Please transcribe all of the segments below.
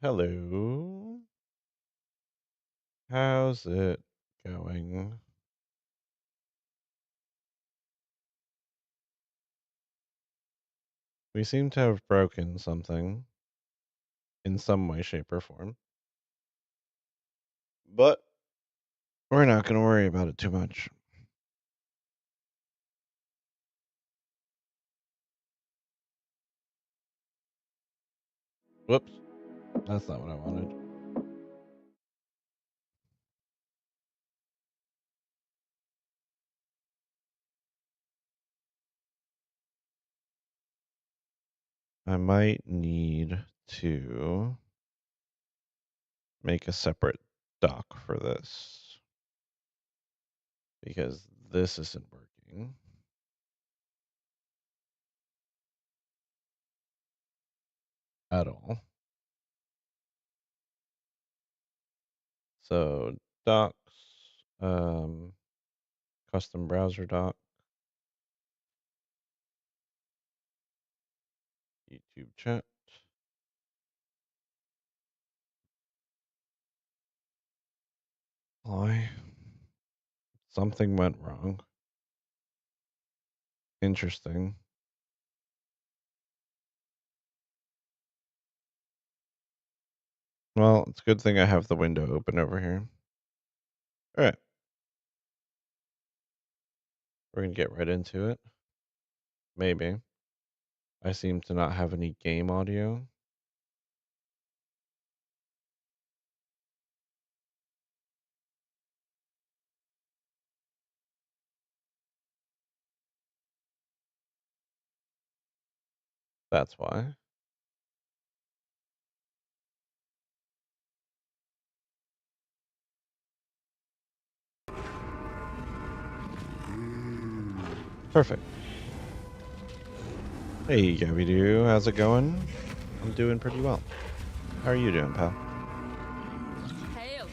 Hello. How's it going? We seem to have broken something in some way, shape, or form, but we're not going to worry about it too much. Whoops. That's not what I wanted. I might need to make a separate dock for this because this isn't working at all. So, docs, um, custom browser dock, YouTube chat. Why? Something went wrong. Interesting. Well, it's a good thing I have the window open over here. All right, we're gonna get right into it. Maybe. I seem to not have any game audio. That's why. Perfect. Hey, Gabby Doo, how's it going? I'm doing pretty well. How are you doing, pal? Hail.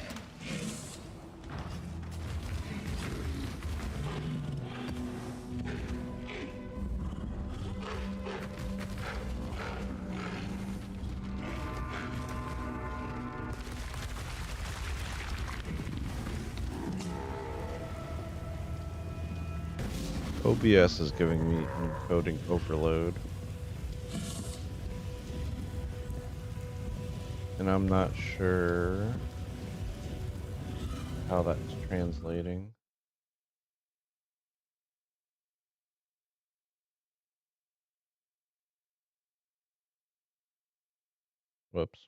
OBS is giving me encoding overload. And I'm not sure how that's translating. Whoops.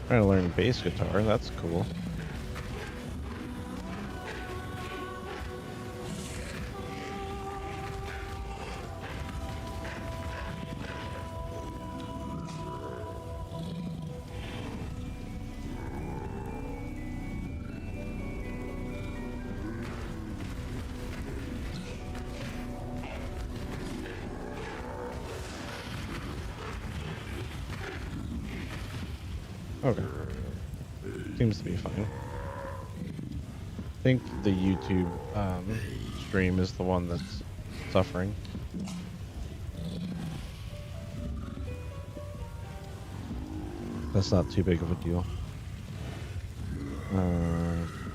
Trying to learn bass guitar, that's cool. Okay. Seems to be fine. I think the YouTube stream is the one that's suffering. That's not too big of a deal.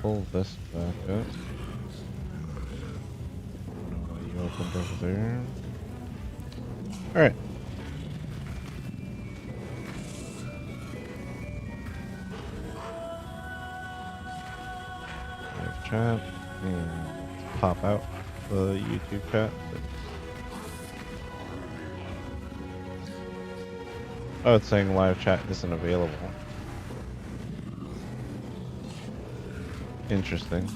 Pull this back up. You opened over there. All right. Live chat and pop out the YouTube chat. Oh, it's saying live chat isn't available. Interesting.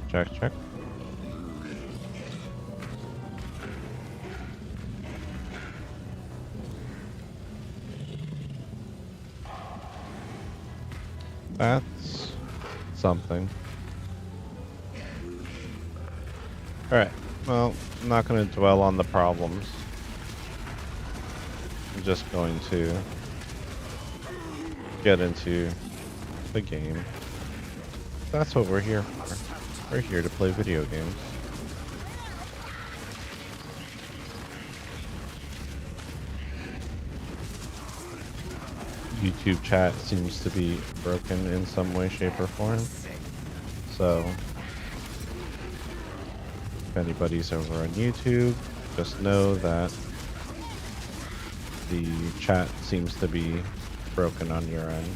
Check, check. That's something. Alright, well, I'm not going to dwell on the problems. I'm just going to get into the game. That's what we're here for. We're here to play video games. YouTube chat seems to be broken in some way, shape, or form. So, if anybody's over on YouTube, just know that the chat seems to be broken on your end.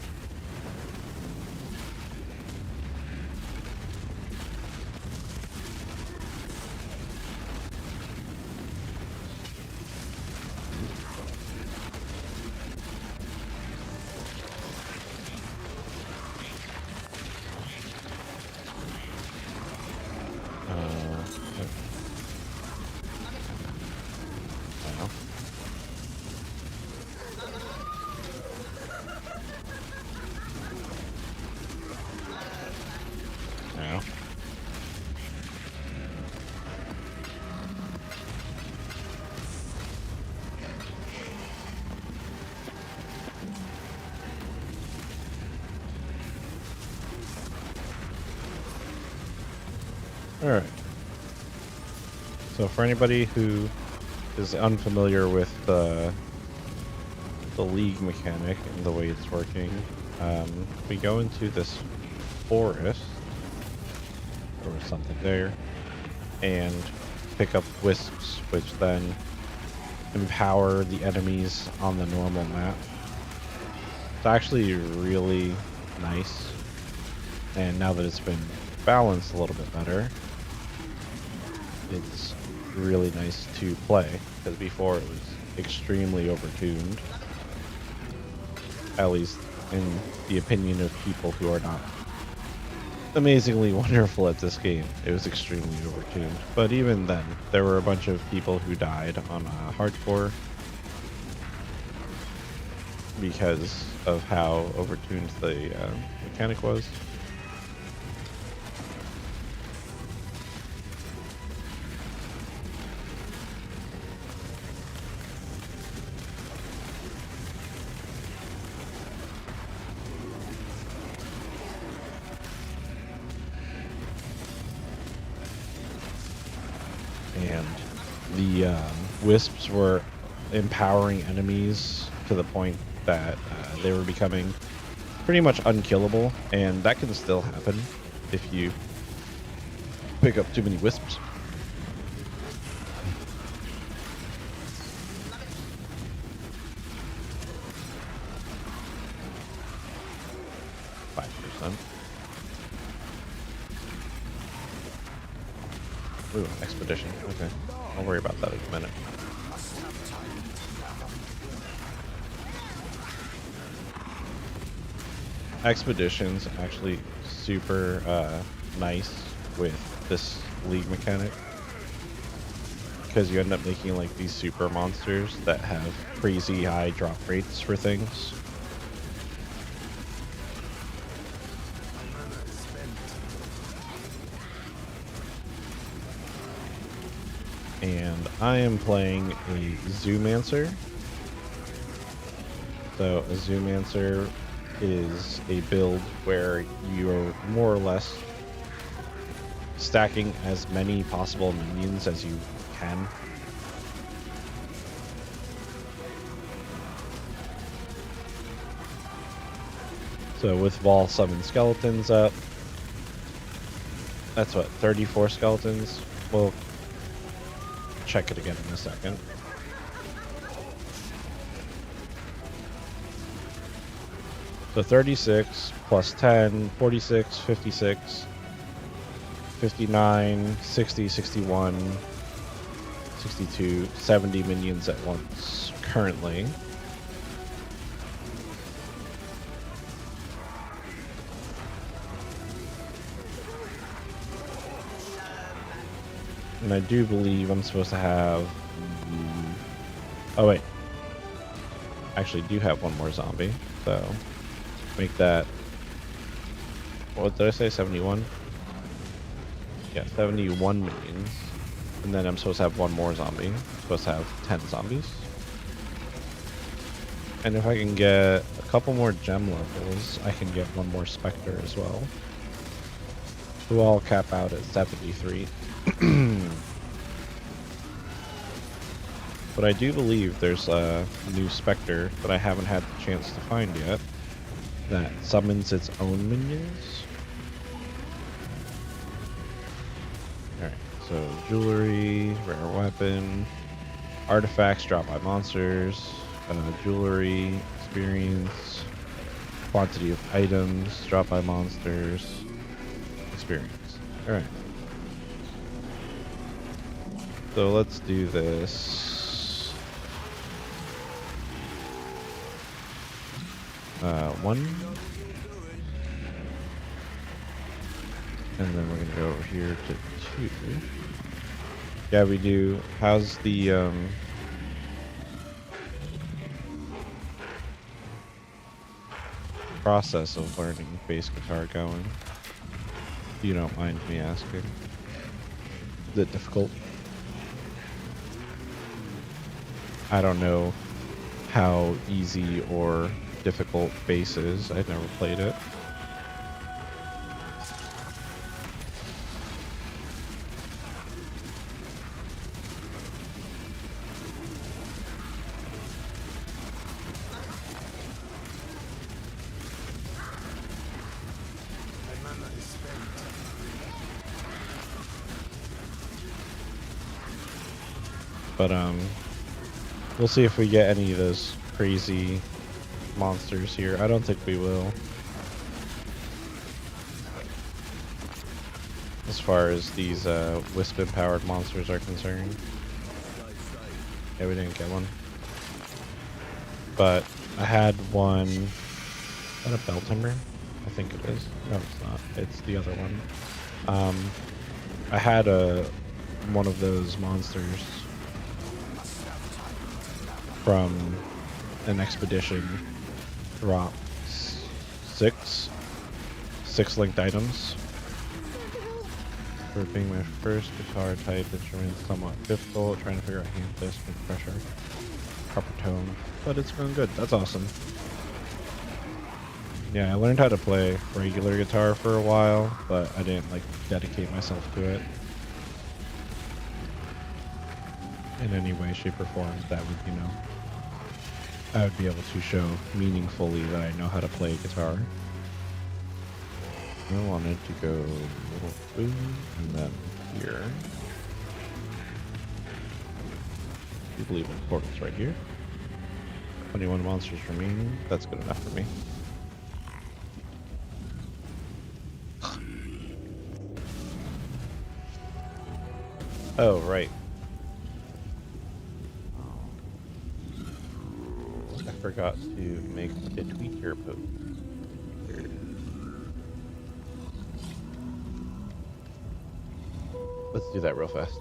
Alright. So for anybody who is unfamiliar with the league mechanic and the way it's working, we go into this forest or something there and pick up wisps, which then empower the enemies on the normal map. It's actually really nice, and now that it's been balanced a little bit better, it's really nice to play, because before it was extremely overtuned, at least in the opinion of people who are not amazingly wonderful at this game. It was extremely overtuned, but even then there were a bunch of people who died on hardcore because of how overtuned the mechanic was. And the wisps were empowering enemies to the point that they were becoming pretty much unkillable, and that can still happen if you pick up too many wisps. Ooh, expedition. Okay. I'll worry about that in a minute. Expedition's actually super nice with this league mechanic, because you end up making like these super monsters that have crazy high drop rates for things. And I am playing a Zoomancer. So a Zoomancer is a build where you are more or less stacking as many possible minions as you can. So with Vol summon skeletons up, that's what, 34 skeletons? We'll check it again in a second. So 36 plus 10, 46, 56, 59, 60, 61, 62, 70 minions at once currently. And I do believe I'm supposed to have... Oh, wait. Actually, do have one more zombie, so make that... What did I say? 71? Yeah, 71 minions. And then I'm supposed to have one more zombie. I'm supposed to have 10 zombies. And if I can get a couple more gem levels, I can get one more Spectre as well. Who all cap out at 73. But I do believe there's a new Spectre that I haven't had the chance to find yet that summons its own minions. Alright, so jewelry, rare weapon, artifacts dropped by monsters, jewelry, experience, quantity of items dropped by monsters, experience. Alright. So let's do this. One. And then we're gonna go over here to 2. Yeah, we do. How's the process of learning bass guitar going? If you don't mind me asking. Is it difficult? I don't know how easy or difficult bass is. I've never played it. But we'll see if we get any of those crazy monsters here. I don't think we will. As far as these Wisp-empowered monsters are concerned. Yeah, we didn't get one. But I had one. Is that a bell timber? I think it is. No, it's not. It's the other one. I had one of those monsters from an expedition drop 6 linked items. For being my first guitar type instrument, somewhat difficult, trying to figure out hand placement, pressure, proper tone, but it's going good. That's awesome. Yeah, I learned how to play regular guitar for a while, but I didn't like dedicate myself to it in any way, shape, or form that would, you know, I would be able to show meaningfully that I know how to play guitar. I wanted to go little food and then here. I believe in portals right here. 21 monsters remaining. That's good enough for me. Oh, right. I forgot to make the tweaker post. Let's do that real fast.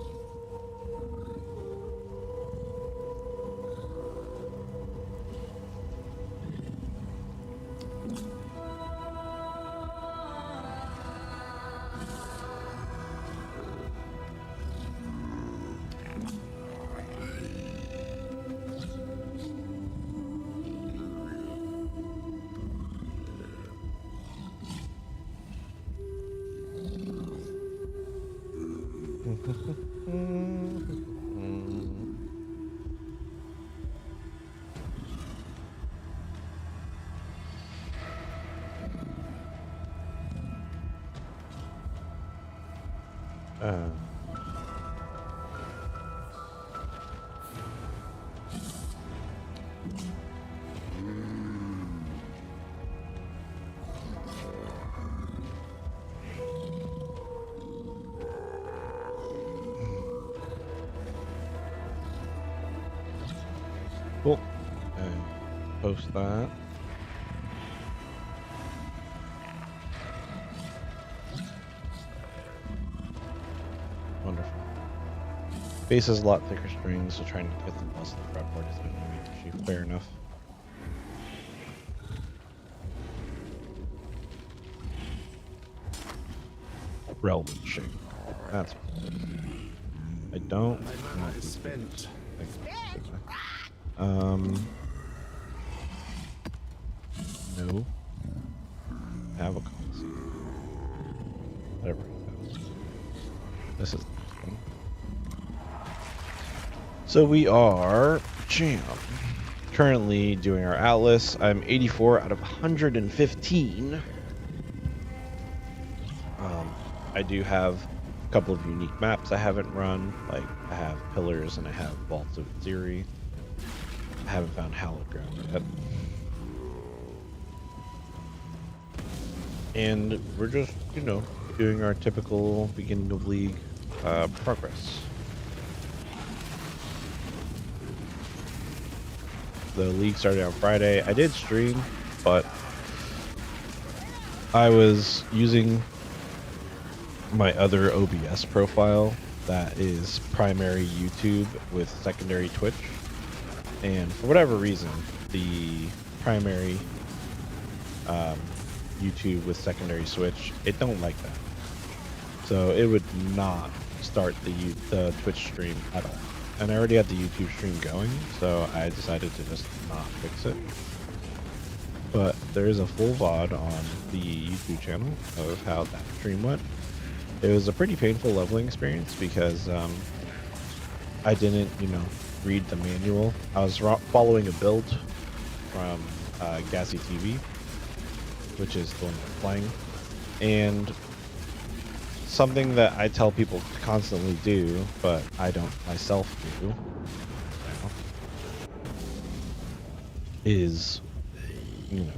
Cool. And post that. Wonderful. Bass has a lot thicker strings, so trying to get them plus the fretboard is going to be an issue. Fair enough. Relishing. That's I don't. No. Have a Colosseum. Whatever. This is the next one. So we are champ. Currently doing our Atlas. I'm 84 out of 115. I do have a couple of unique maps I haven't run. Like I have Pillars and I have Vaults of Ziri. I haven't found Hallowed Ground yet. And we're just, you know, doing our typical beginning of league progress. The league started on Friday. I did stream, but I was using my other OBS profile that is primary YouTube with secondary Twitch. And for whatever reason, the primary YouTube with secondary Switch, it don't like that. So it would not start the Twitch stream at all. And I already had the YouTube stream going, so I decided to just not fix it. But there is a full VOD on the YouTube channel of how that stream went. It was a pretty painful leveling experience because I didn't, you know, read the manual. I was following a build from Gassy TV, which is the one I'm playing, and something that I tell people to constantly do, but I don't myself do, you know, is, you know,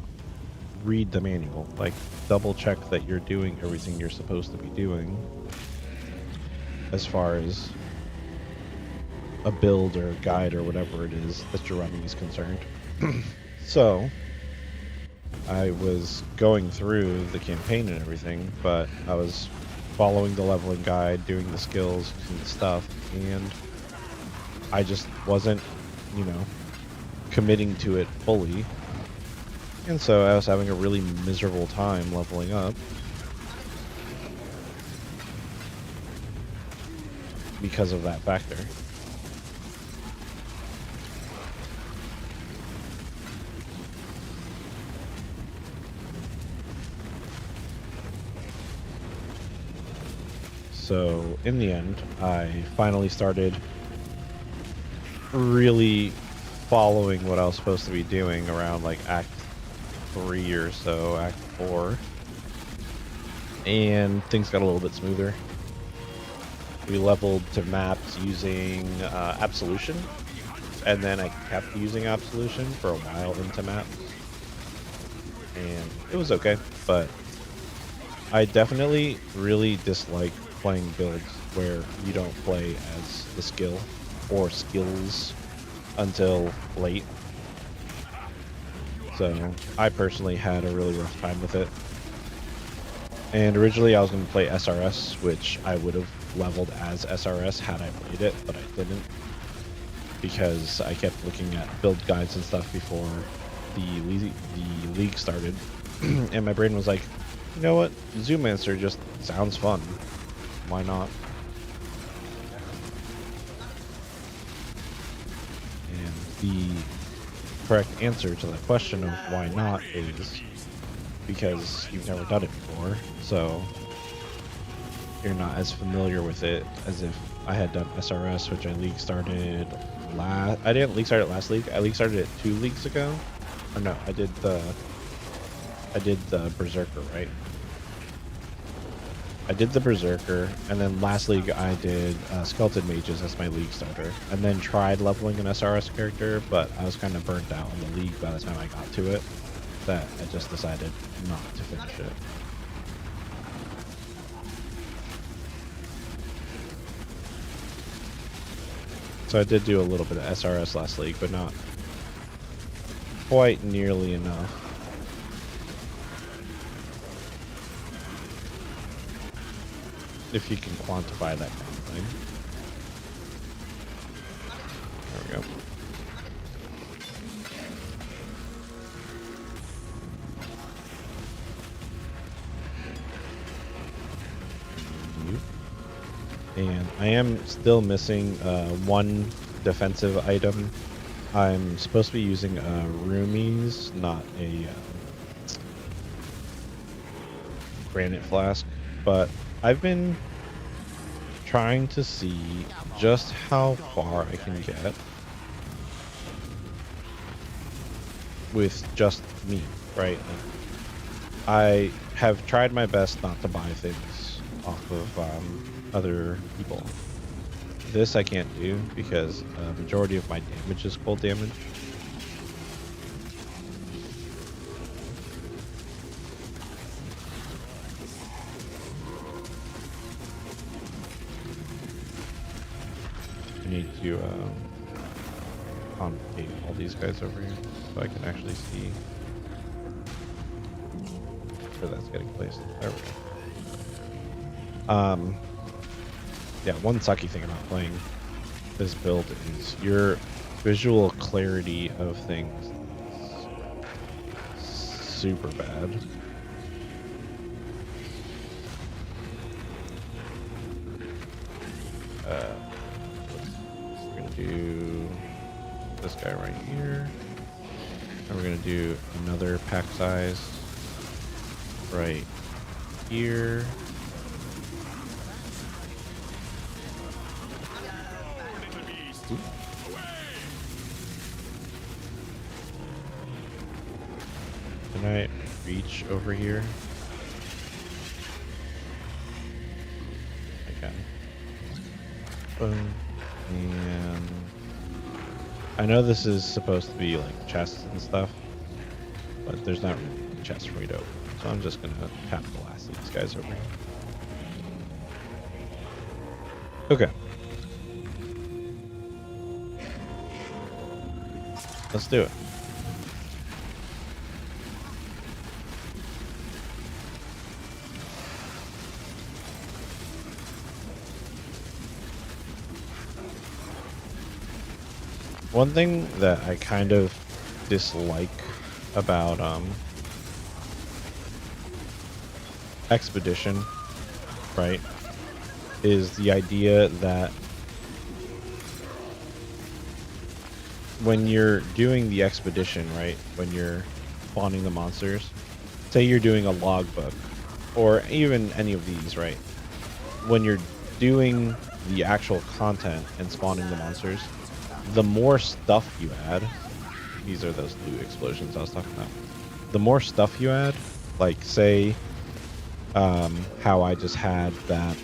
read the manual. Like, double check that you're doing everything you're supposed to be doing as far as a build or a guide or whatever it is that you're running is concerned. So I was going through the campaign and everything, but I was following the leveling guide, doing the skills and the stuff, and I just wasn't, you know, committing to it fully. And so I was having a really miserable time leveling up because of that factor. So in the end, I finally started really following what I was supposed to be doing around like Act 3 or so, Act 4. And things got a little bit smoother. We leveled to maps using Absolution, and then I kept using Absolution for a while into maps. And it was okay, but I definitely really dislike playing builds where you don't play as the skill or skills until late. So I personally had a really rough time with it. And originally I was going to play SRS, which I would have leveled as SRS had I played it, but I didn't, because I kept looking at build guides and stuff before the league started. And my brain was like, you know what, Zoomancer just sounds fun. Why not? And the correct answer to the question of why not is because you've never done it before, so you're not as familiar with it as if I had done SRS, which I league started I didn't league start it last league. I league started it 2 leagues ago. Or no, I did the Berserker, right? I did the Berserker, and then last league I did Skeleton Mages as my league starter, and then tried leveling an SRS character, but I was kind of burnt out on the league by the time I got to it, that I just decided not to finish it. So I did do a little bit of SRS last league, but not quite nearly enough. If you can quantify that kind of thing. There we go. And I am still missing one defensive item. I'm supposed to be using roomies, not a granite flask, but I've been trying to see just how far I can get with just me, right? Like, I have tried my best not to buy things off of other people. This I can't do because a majority of my damage is cold damage. I need to convocate all these guys over here so I can actually see where that's getting placed. There we go. Yeah, one sucky thing about playing this build is your visual clarity of things is super bad. We're gonna do this guy right here, and we're gonna do another pack size right here. Can I reach over here? I can. Boom. And I know this is supposed to be like chests and stuff, but there's not really chests for me to open. So I'm just gonna tap the last of these guys over here. Okay. Let's do it. One thing that I kind of dislike about Expedition, right, is the idea that when you're doing the expedition, right, when you're spawning the monsters, say you're doing a logbook, or even any of these, right, when you're doing the actual content and spawning the monsters, the more stuff you add, these are those loot explosions I was talking about. The more stuff you add, like say, how I just had that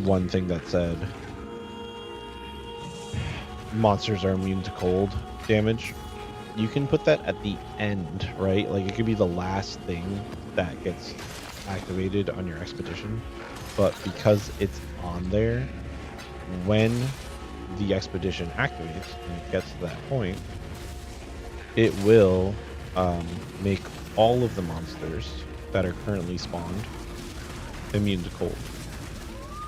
one thing that said monsters are immune to cold damage. You can put that at the end, right? Like it could be the last thing that gets activated on your expedition, but because it's on there, when the expedition activates and it gets to that point, it will make all of the monsters that are currently spawned immune to cold.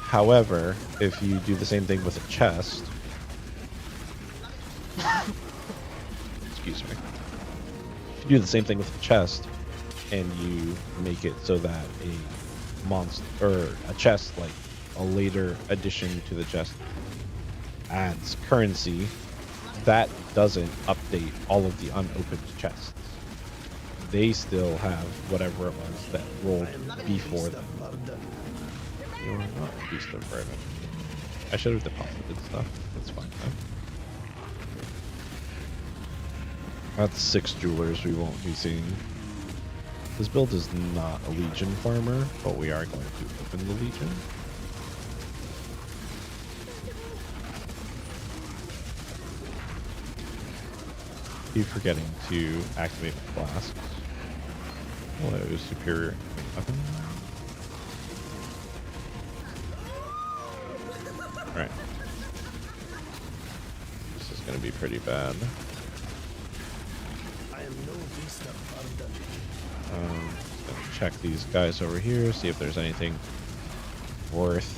However, if you do the same thing with a chest, excuse me, if you do the same thing with a chest and you make it so that a monster or a chest, like a later addition to the chest, adds currency, that doesn't update all of the unopened chests. They still have whatever it was that rolled before them. You're not a beast of burden. I should have deposited stuff. That's fine though. That's 6 jewelers we won't be seeing. This build is not a Legion farmer, but we are going to open the Legion. Keep forgetting to activate my flasks. Hello, superior weapon. Alright. This is gonna be pretty bad. Gonna check these guys over here, see if there's anything worth.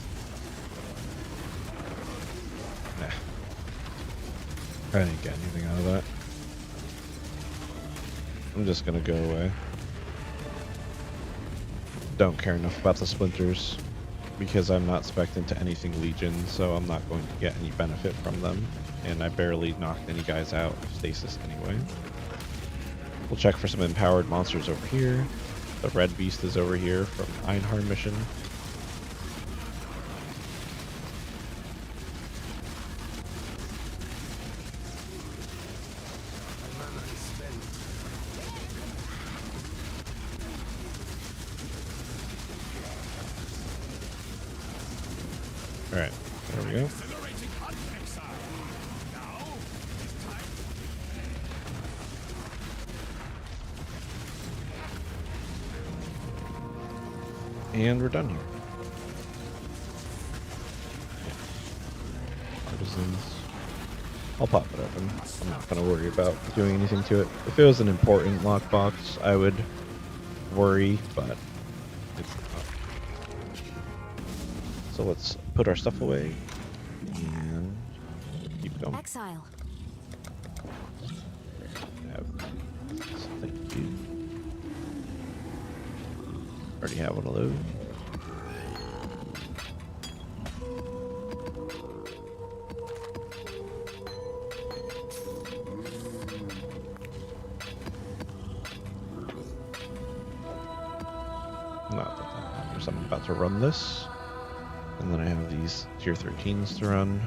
Nah. I didn't get anything out of that. I'm just gonna go away. Don't care enough about the splinters because I'm not spec'd into anything Legion, so I'm not going to get any benefit from them. And I barely knocked any guys out of stasis anyway. We'll check for some empowered monsters over here. The red beast is over here from Einhorn mission. All right, there we go. And we're done here. Artisans. I'll pop it open. I'm not going to worry about doing anything to it. If it was an important lockbox, I would worry, but it's not. So let's put our stuff away and keep going. Exile. Thank you. Already have one of those. Not that that matters. I'm about to run this. And then I have these tier 13s to run.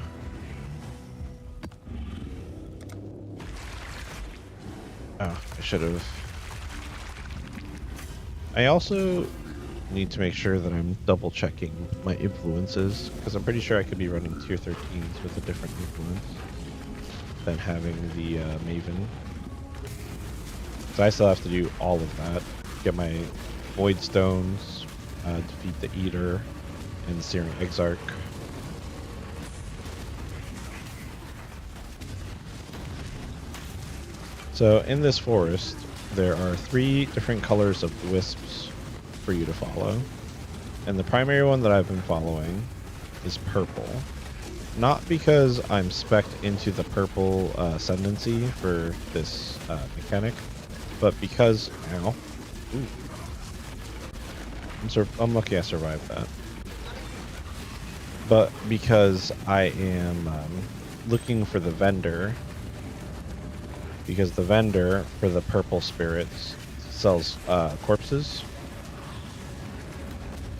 Oh, I should have. I also need to make sure that I'm double checking my influences, because I'm pretty sure I could be running tier 13s with a different influence than having the Maven. So I still have to do all of that. Get my Void Stones, defeat the Eater, and the Searing Exarch. So in this forest, there are 3 different colors of wisps for you to follow. And the primary one that I've been following is purple. Not because I'm spec'd into the purple ascendancy for this mechanic, but because... Ow. Ooh. I'm lucky I survived that. But because I am looking for the vendor, because the vendor for the purple spirits sells corpses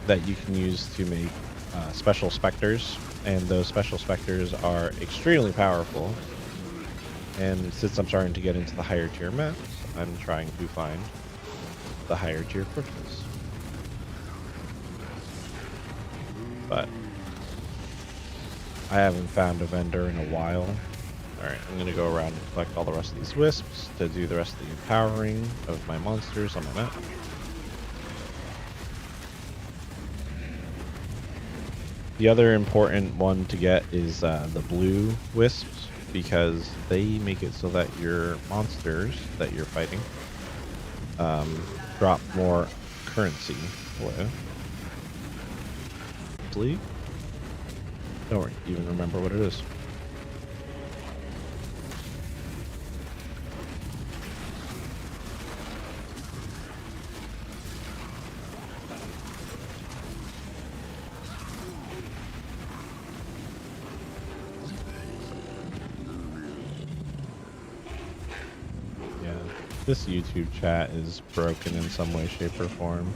that you can use to make special specters, and those special specters are extremely powerful. And since I'm starting to get into the higher tier maps, I'm trying to find the higher tier corpses. But I haven't found a vendor in a while. Alright, I'm going to go around and collect all the rest of these wisps to do the rest of the empowering of my monsters on my map. The other important one to get is the blue wisps, because they make it so that your monsters that you're fighting drop more currency. Hello. Bleed? Don't even remember what it is. Yeah, this YouTube chat is broken in some way, shape, or form.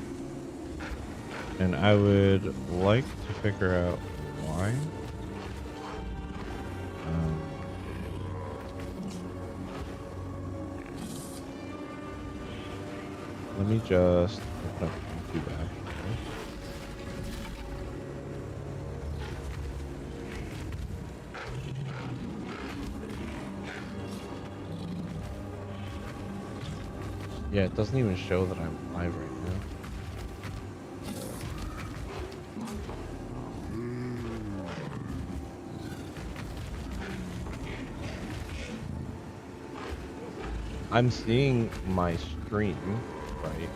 And I would like to figure out why. Let me just open up YouTube app. Yeah, it doesn't even show that I'm live right now. I'm seeing my stream, right?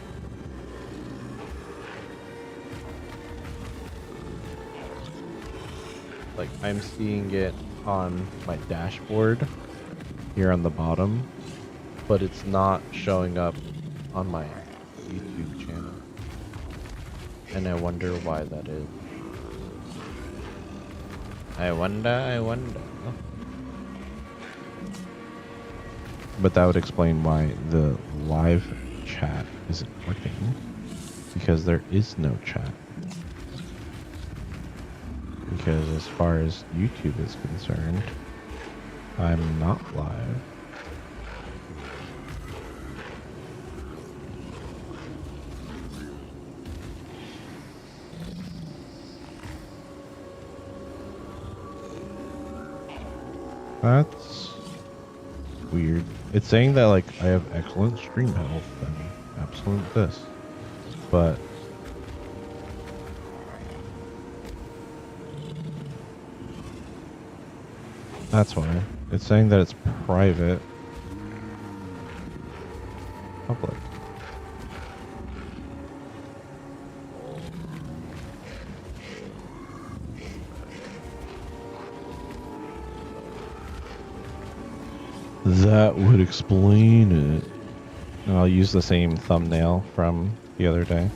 Like, I'm seeing it on my dashboard here on the bottom, but it's not showing up on my YouTube channel. And I wonder why that is. I wonder. But that would explain why the live chat isn't working. because there is no chat. Because as far as YouTube is concerned, I'm not live. That's weird. It's saying that like I have excellent stream health and absolute this, but that's why it's saying that it's private. Public. That would explain it. And I'll use the same thumbnail from the other day.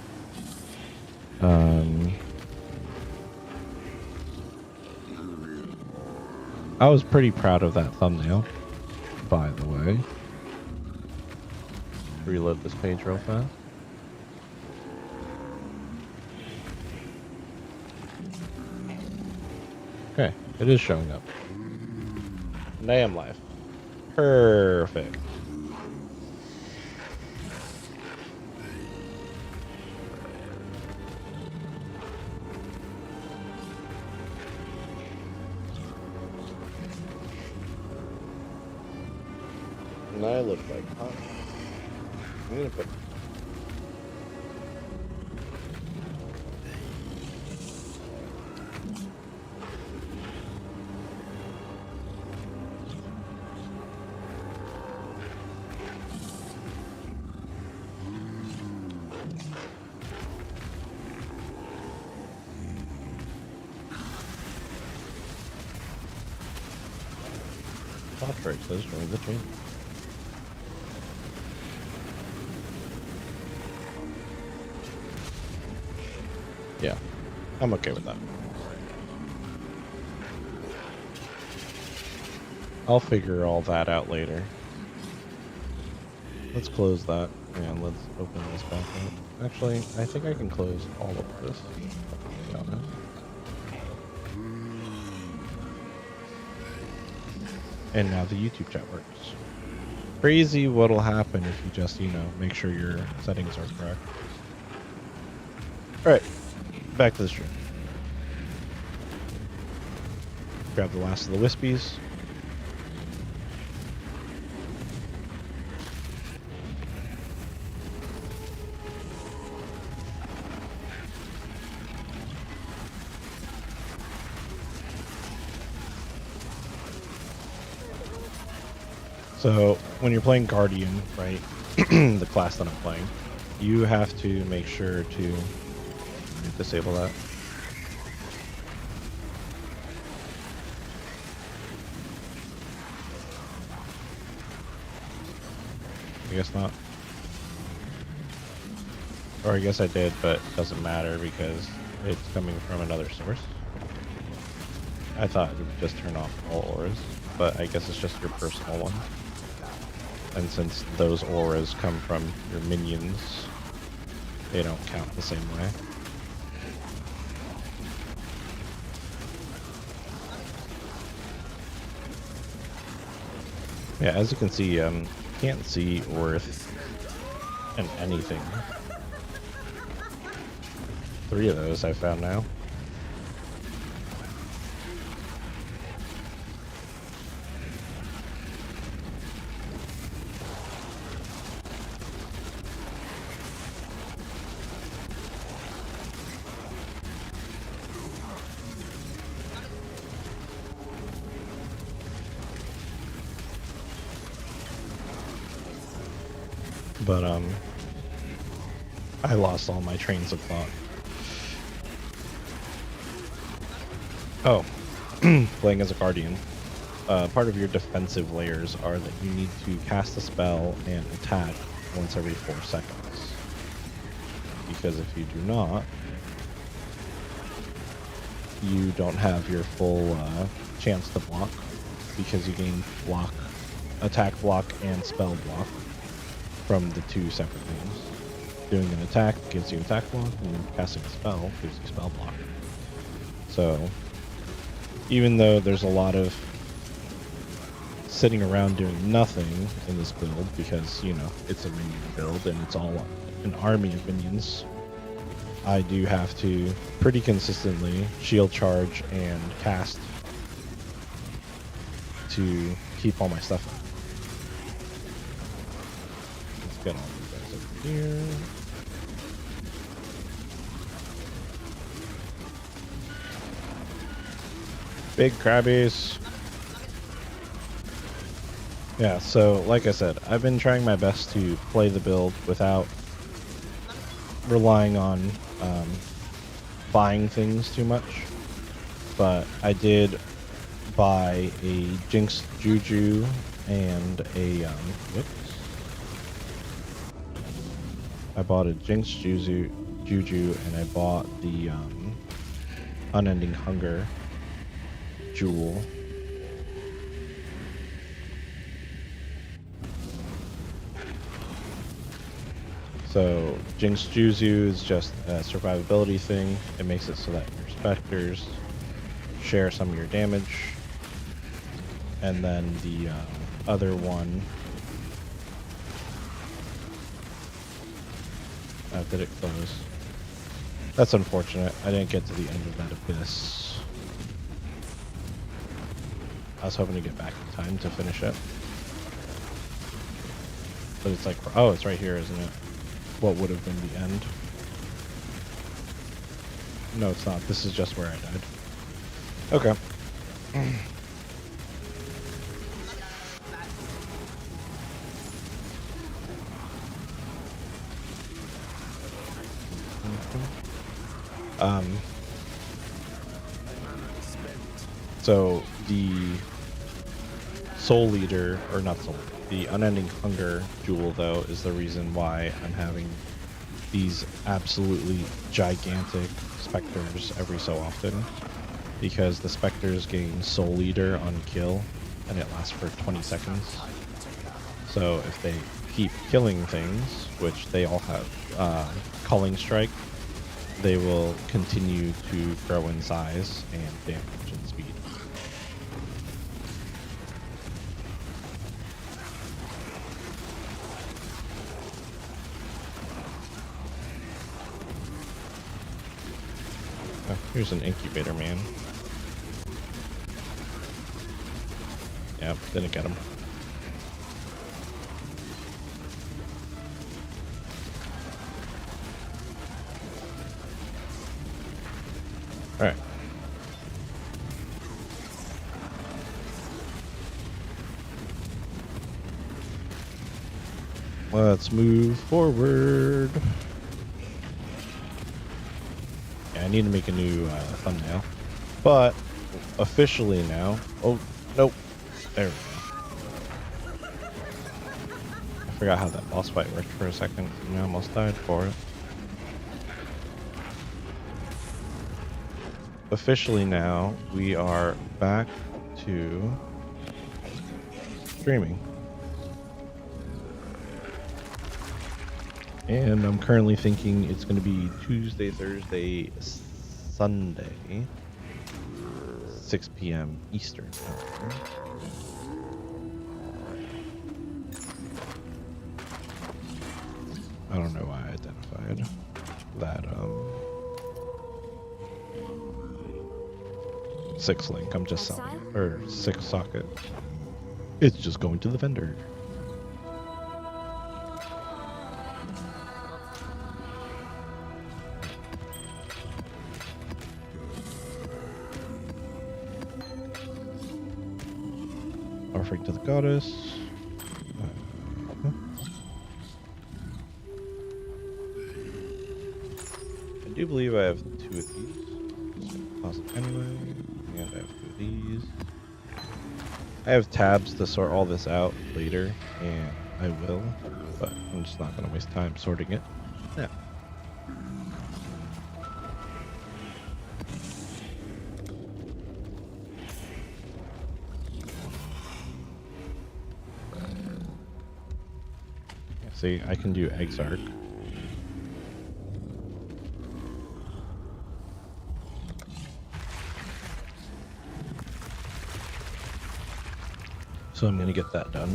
I was pretty proud of that thumbnail, by the way. Reload this page real fast. Okay, it is showing up. And I am live. Perfect. And I look like hot. I'm gonna put. Patrick says join the team. Yeah, I'm okay with that. I'll figure all that out later. Let's close that and let's open this back up. Actually, I think I can close all of this. To be honest. And now the YouTube chat works. Crazy what'll happen if you just, make sure your settings are correct. Alright, back to the stream. Grab the last of the Wispies. So when you're playing Guardian, right, the class that I'm playing, you have to make sure to disable that. I guess not. Or I guess I did, but it doesn't matter because it's coming from another source. I thought it would just turn off all auras, but I guess it's just your personal one. And since those auras come from your minions, they don't count the same way. Yeah, as you can see, can't see worth in anything. 3 of those I found now. But, I lost all my trains of thought. Oh, playing as a Guardian. Part of your defensive layers are that you need to cast a spell and attack once every 4 seconds. Because if you do not, you don't have your full chance to block, because you gain block, attack block, and spell block from the 2 separate things. doing an attack gives you attack block, and casting a spell gives you spell block. So even though there's a lot of sitting around doing nothing in this build, because, you know, it's a minion build and it's all an army of minions, I do have to pretty consistently shield charge and cast to keep all my stuff up. Let's get all these guys over here. Big crabbies. Yeah, so like I said, I've been trying my best to play the build without relying on buying things too much. But I did buy a Jinx Juju and a whoops. I bought a Jinx Juju and I bought the Unending Hunger Jewel. So Jinx Juju is just a survivability thing. It makes it so that your specters share some of your damage. And then the other one, did it close? That's unfortunate. I didn't get to the end of that abyss. I was hoping to get back in time to finish it. But it's like, oh, it's right here, isn't it? What would have been the end? No, it's not. This is just where I died. Okay. So the Soul Leader, or not Soul, the Unending Hunger Jewel, though, is the reason why I'm having these absolutely gigantic specters every so often, because the specters gain Soul Leader on kill, and it lasts for 20 seconds. So if they keep killing things, which they all have Culling Strike, they will continue to grow in size and damage and speed. Oh, here's an incubator man. Yep, didn't get him. Alright. Let's move forward. Yeah, I need to make a new thumbnail. But officially now... Oh, nope. There we go. I forgot how that boss fight worked for a second, and I almost died for it. Officially now, we are back to streaming. And I'm currently thinking it's going to be Tuesday, Thursday, Sunday, 6 p.m. Eastern time. I don't know why I identified that 6 link. I'm just selling it. Or 6 socket. It's just going to the vendor. Offering to the goddess. I do believe I have 2 of these. Pause it anyway. And I have 2 of these. I have tabs to sort all this out later, and I will, but I'm just not going to waste time sorting it. Yeah. See, I can do Exarch. So I'm going to get that done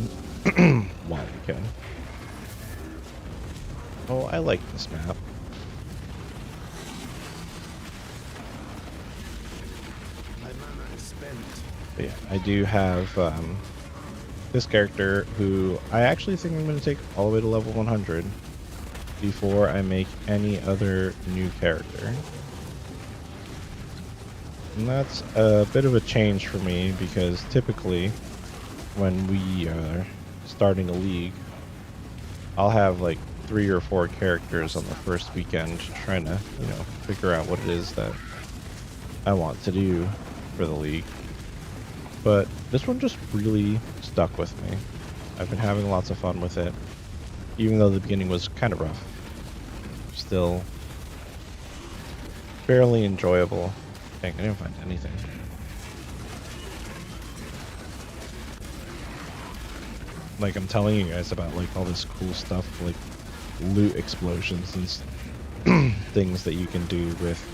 while we can. Oh, I like this map. But yeah, I do have this character who I actually think I'm going to take all the way to level 100 before I make any other new character. And that's a bit of a change for me because typically when we are starting a league, I'll have like 3 or 4 characters on the first weekend trying to, figure out what it is that I want to do for the league. But this one just really stuck with me. I've been having lots of fun with it, even though the beginning was kind of rough. Still fairly enjoyable. Dang, I didn't find anything. Like, I'm telling you guys about like all this cool stuff, like loot explosions and things that you can do with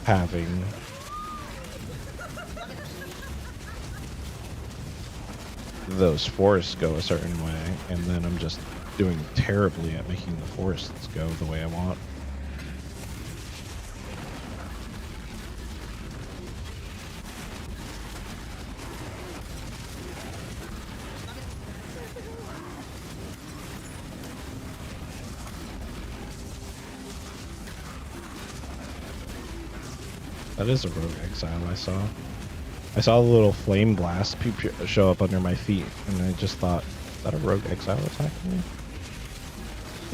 having those forests go a certain way, and then I'm just doing terribly at making the forests go the way I want. That is a rogue exile I saw. I saw the little flame blast show up under my feet, and I just thought, is that a rogue exile attacking me?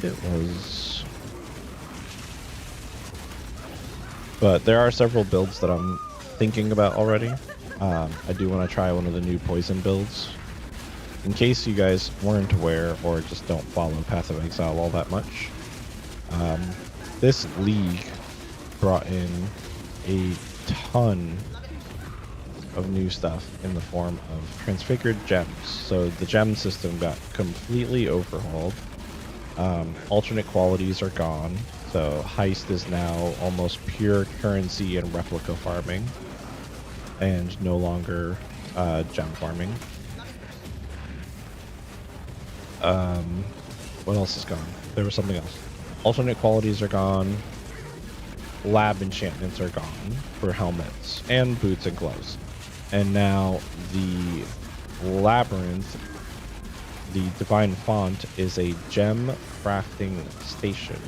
It was. But there are several builds that I'm thinking about already. I do want to try one of the new poison builds. In case you guys weren't aware or just don't follow Path of Exile all that much, this league brought in a ton of new stuff in the form of transfigured gems. So the gem system got completely overhauled. Alternate qualities are gone. So heist is now almost pure currency and replica farming, and no longer gem farming. What else is gone? There was something else. Alternate qualities are gone. Lab enchantments are gone for helmets and boots and gloves. And now the labyrinth, the divine font, is a gem crafting station.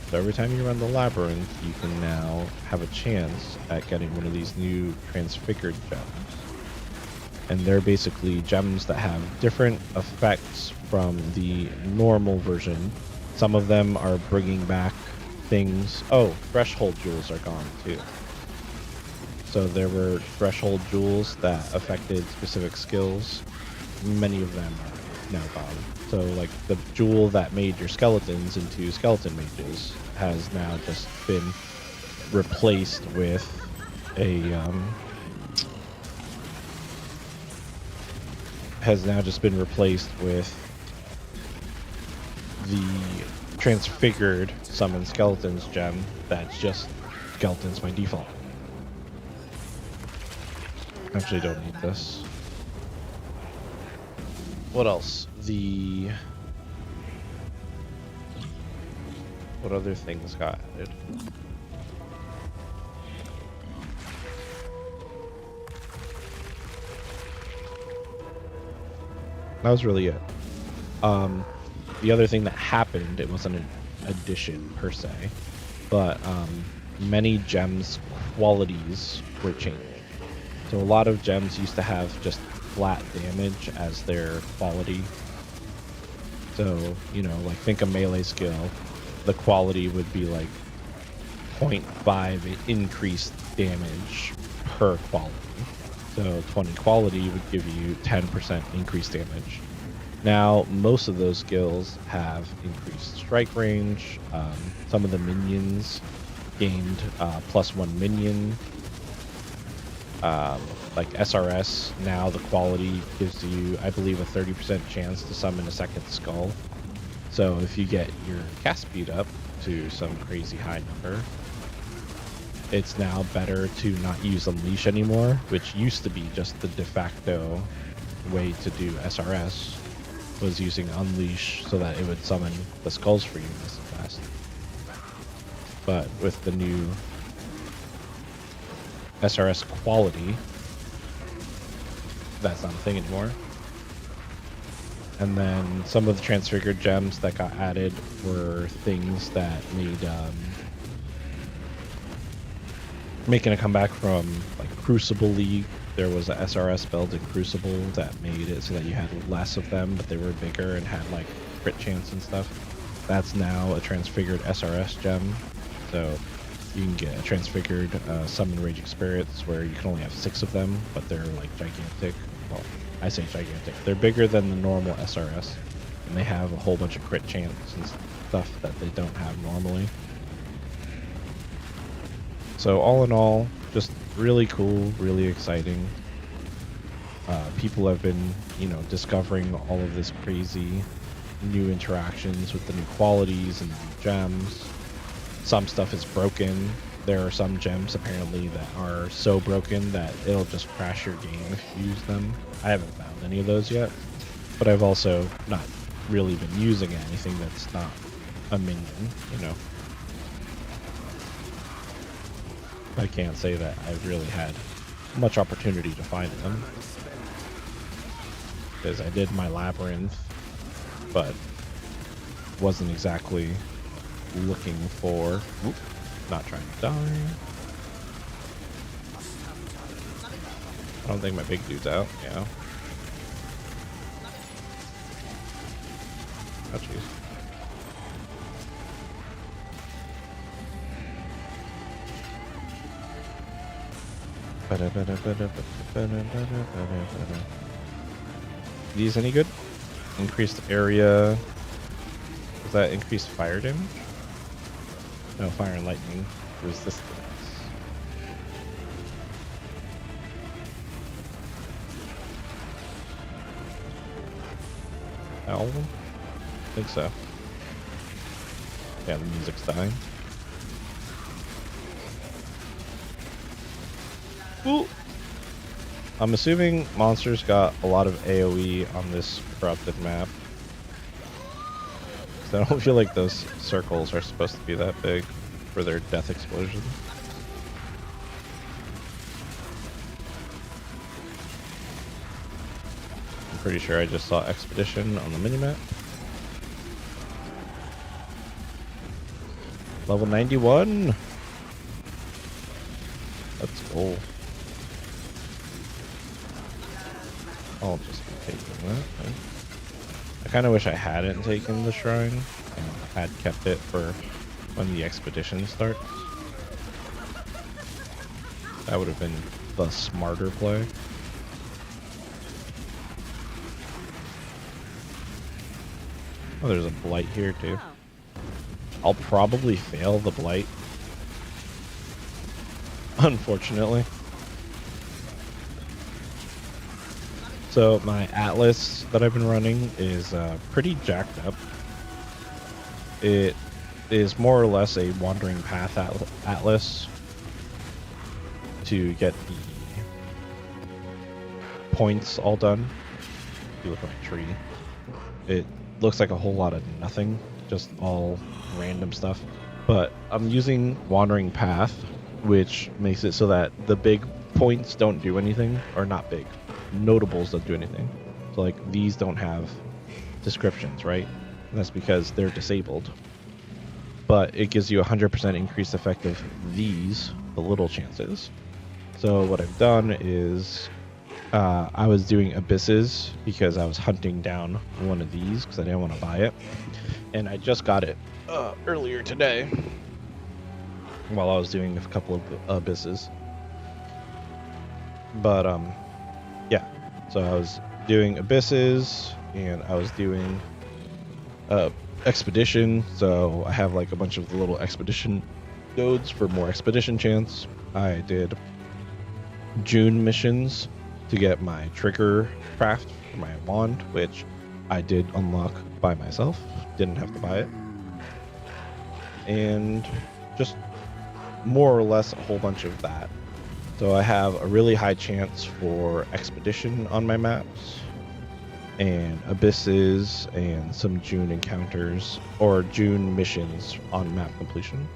So every time you run the labyrinth, you can now have a chance at getting one of these new transfigured gems. And they're basically gems that have different effects from the normal version. Some of them are bringing back things. Oh, threshold jewels are gone too. So there were threshold jewels that affected specific skills. Many of them are now gone. So like the jewel that made your skeletons into skeleton mages has now just been replaced with a the transfigured summon skeletons gem that's just skeletons by default. Actually don't need this. What else? What other things got added? That was really it. The other thing that happened, it wasn't an addition per se, but many gems' qualities were changed. So a lot of gems used to have just flat damage as their quality. So, like think a melee skill, the quality would be like 0.5 increased damage per quality. So 20 quality would give you 10% increased damage. Now, most of those skills have increased strike range. Some of the minions gained +1 minion. Like SRS, now the quality gives you, I believe, a 30% chance to summon a second skull. So if you get your cast speed up to some crazy high number, it's now better to not use Unleash anymore, which used to be just the de facto way to do SRS, was using Unleash so that it would summon the skulls for you nice and fast. But with the new SRS quality, that's not a thing anymore. And then some of the transfigured gems that got added were things that made making a comeback from like Crucible League. There was a SRS build in Crucible that made it so that you had less of them, but they were bigger and had like crit chance and stuff. That's now a transfigured SRS gem. So you can get a transfigured summon Raging Spirits where you can only have 6 of them, but they're like gigantic. Well, I say gigantic. They're bigger than the normal SRS, and they have a whole bunch of crit chance and stuff that they don't have normally. So all in all, just really cool, really exciting. People have been, discovering all of this crazy new interactions with the new qualities and the new gems. Some stuff is broken. There are some gems apparently that are so broken that it'll just crash your game if you use them. I haven't found any of those yet, but I've also not really been using anything that's not a minion, I can't say that I've really had much opportunity to find them, because I did my labyrinth, but wasn't exactly looking for. Oop, not trying to die. I don't think my big dude's out. Yeah. Oh jeez. These any good? Increased area. Does that increase fire damage? No, fire and lightning resistance. Owl? I think so. Yeah, the music's dying. Ooh. I'm assuming monsters got a lot of AoE on this corrupted map. I don't feel like those circles are supposed to be that big for their death explosions. I'm pretty sure I just saw Expedition on the minimap. Level 91! Let's go. I'll just be taking that. Okay. I kind of wish I hadn't taken the shrine and had kept it for when the expedition starts. That would have been the smarter play. Oh, there's a blight here too. I'll probably fail the blight, unfortunately. So my Atlas that I've been running is pretty jacked up. It is more or less a wandering path Atlas to get the points all done. If you look at my tree, it looks like a whole lot of nothing, just all random stuff. But I'm using wandering path, which makes it so that the big points don't do anything, or not big. Notables don't do anything. So like these don't have descriptions, right? And that's because they're disabled. But it gives you 100% increased effect of these, the little chances. So what I've done is I was doing abysses because I was hunting down one of these because I didn't want to buy it. And I just got it earlier today while I was doing a couple of abysses. But yeah, so I was doing abysses and I was doing expedition, so I have like a bunch of the little expedition nodes for more expedition chance. I did June missions to get my trigger craft for my wand, which I did unlock by myself, didn't have to buy it, and just more or less a whole bunch of that. So I have a really high chance for expedition on my maps, and abysses, and some June encounters or June missions on map completion.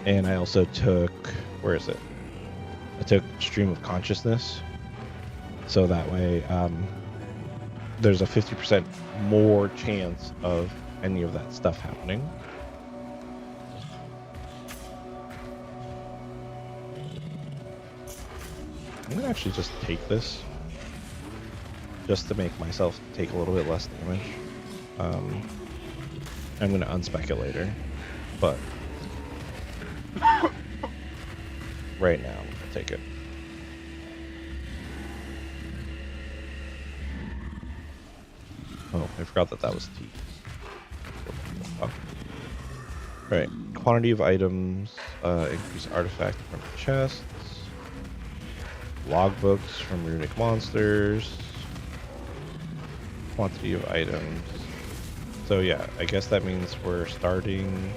And I also took, where is it? I took Stream of Consciousness, so that way there's a 50% more chance of any of that stuff happening. I'm gonna actually just take this, just to make myself take a little bit less damage. I'm gonna unspec it later, but right now I'm gonna take it. Oh, I forgot that was T. Oh. Right, quantity of items, increase artifact from chests, logbooks from runic monsters, quantity of items. So yeah, I guess that means we're starting.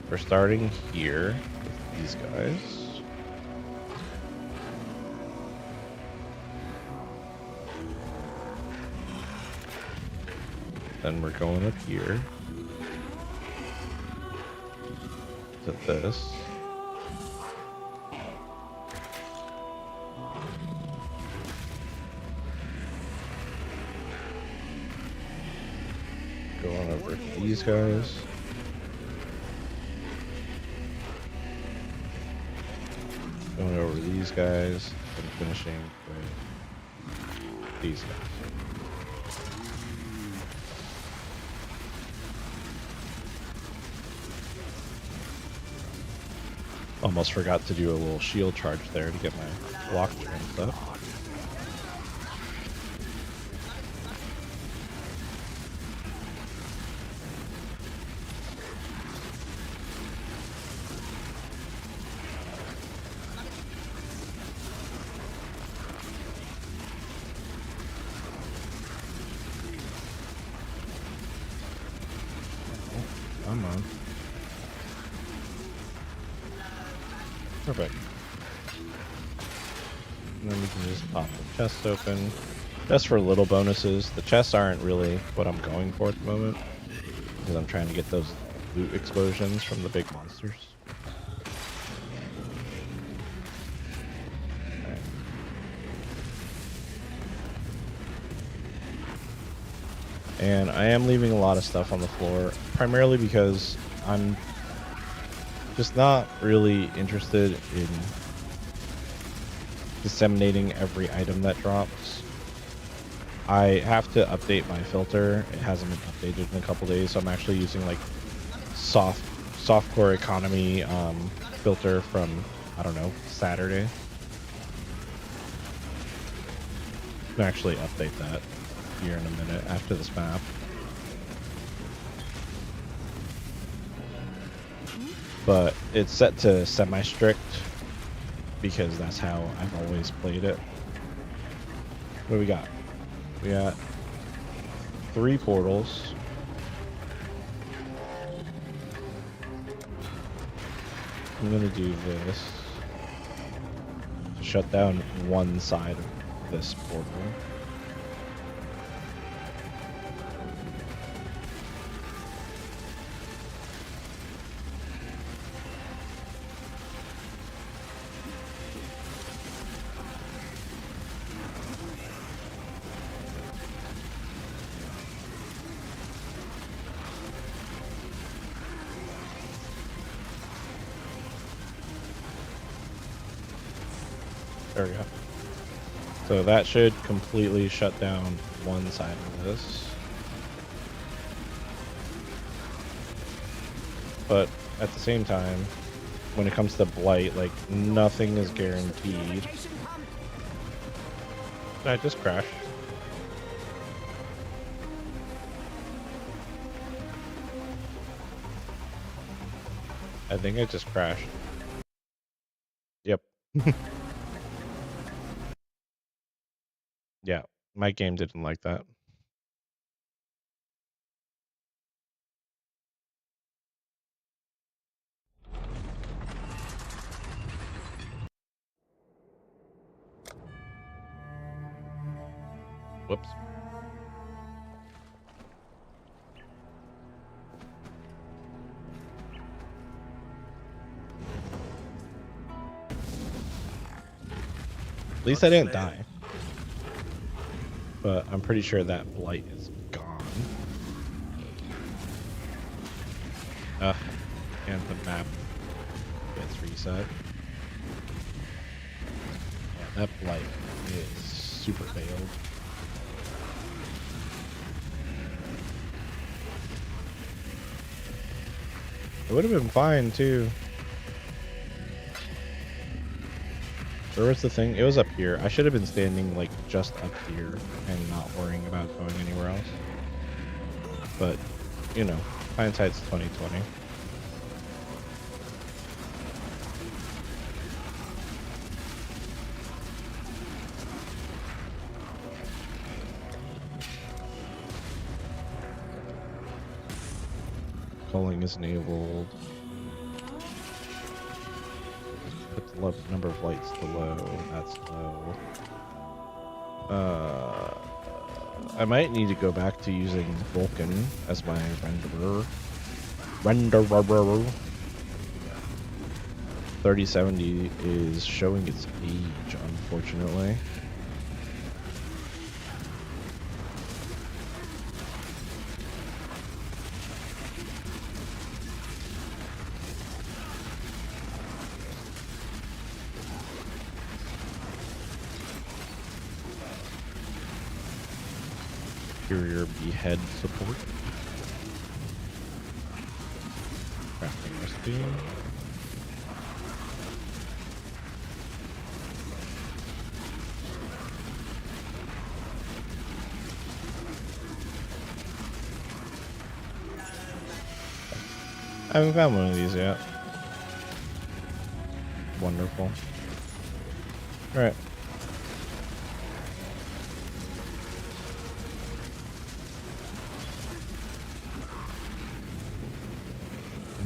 We're starting here with these guys. Then we're going up here to this. Going over to these guys. Going over these guys and finishing with these guys. Almost forgot to do a little shield charge there to get my block strength up. Oh, come on. Perfect. And then we can just pop the chest open. Just for little bonuses. The chests aren't really what I'm going for at the moment, because I'm trying to get those loot explosions from the big monsters. Right. And I am leaving a lot of stuff on the floor, primarily because I'm just not really interested in disseminating every item that drops. I have to update my filter. It hasn't been updated in a couple days, so I'm actually using like softcore economy filter from, I don't know, Saturday. I'll actually update that here in a minute after this map. But it's set to semi-strict because that's how I've always played it. What do we got? We got 3 portals. I'm gonna do this to shut down one side of this portal. There we go. So that should completely shut down one side of this. But at the same time, when it comes to Blight, like, nothing is guaranteed. Did I just crash? I think I just crashed. Yep. Yeah. My game didn't like that. Whoops. At least I didn't die. But I'm pretty sure that blight is gone. And the map gets reset. Yeah, that blight is super failed. It would have been fine too. Where was the thing? It was up here. I should have been standing like just up here and not worrying about going anywhere else. But, you know, hindsight's 2020. Culling is enabled. Put the number of lights to low. That's low. I might need to go back to using Vulkan as my renderer. 3070 is showing its age, unfortunately. Superior behead support. Crafting recipe. I haven't found one of these yet. Wonderful. Alright.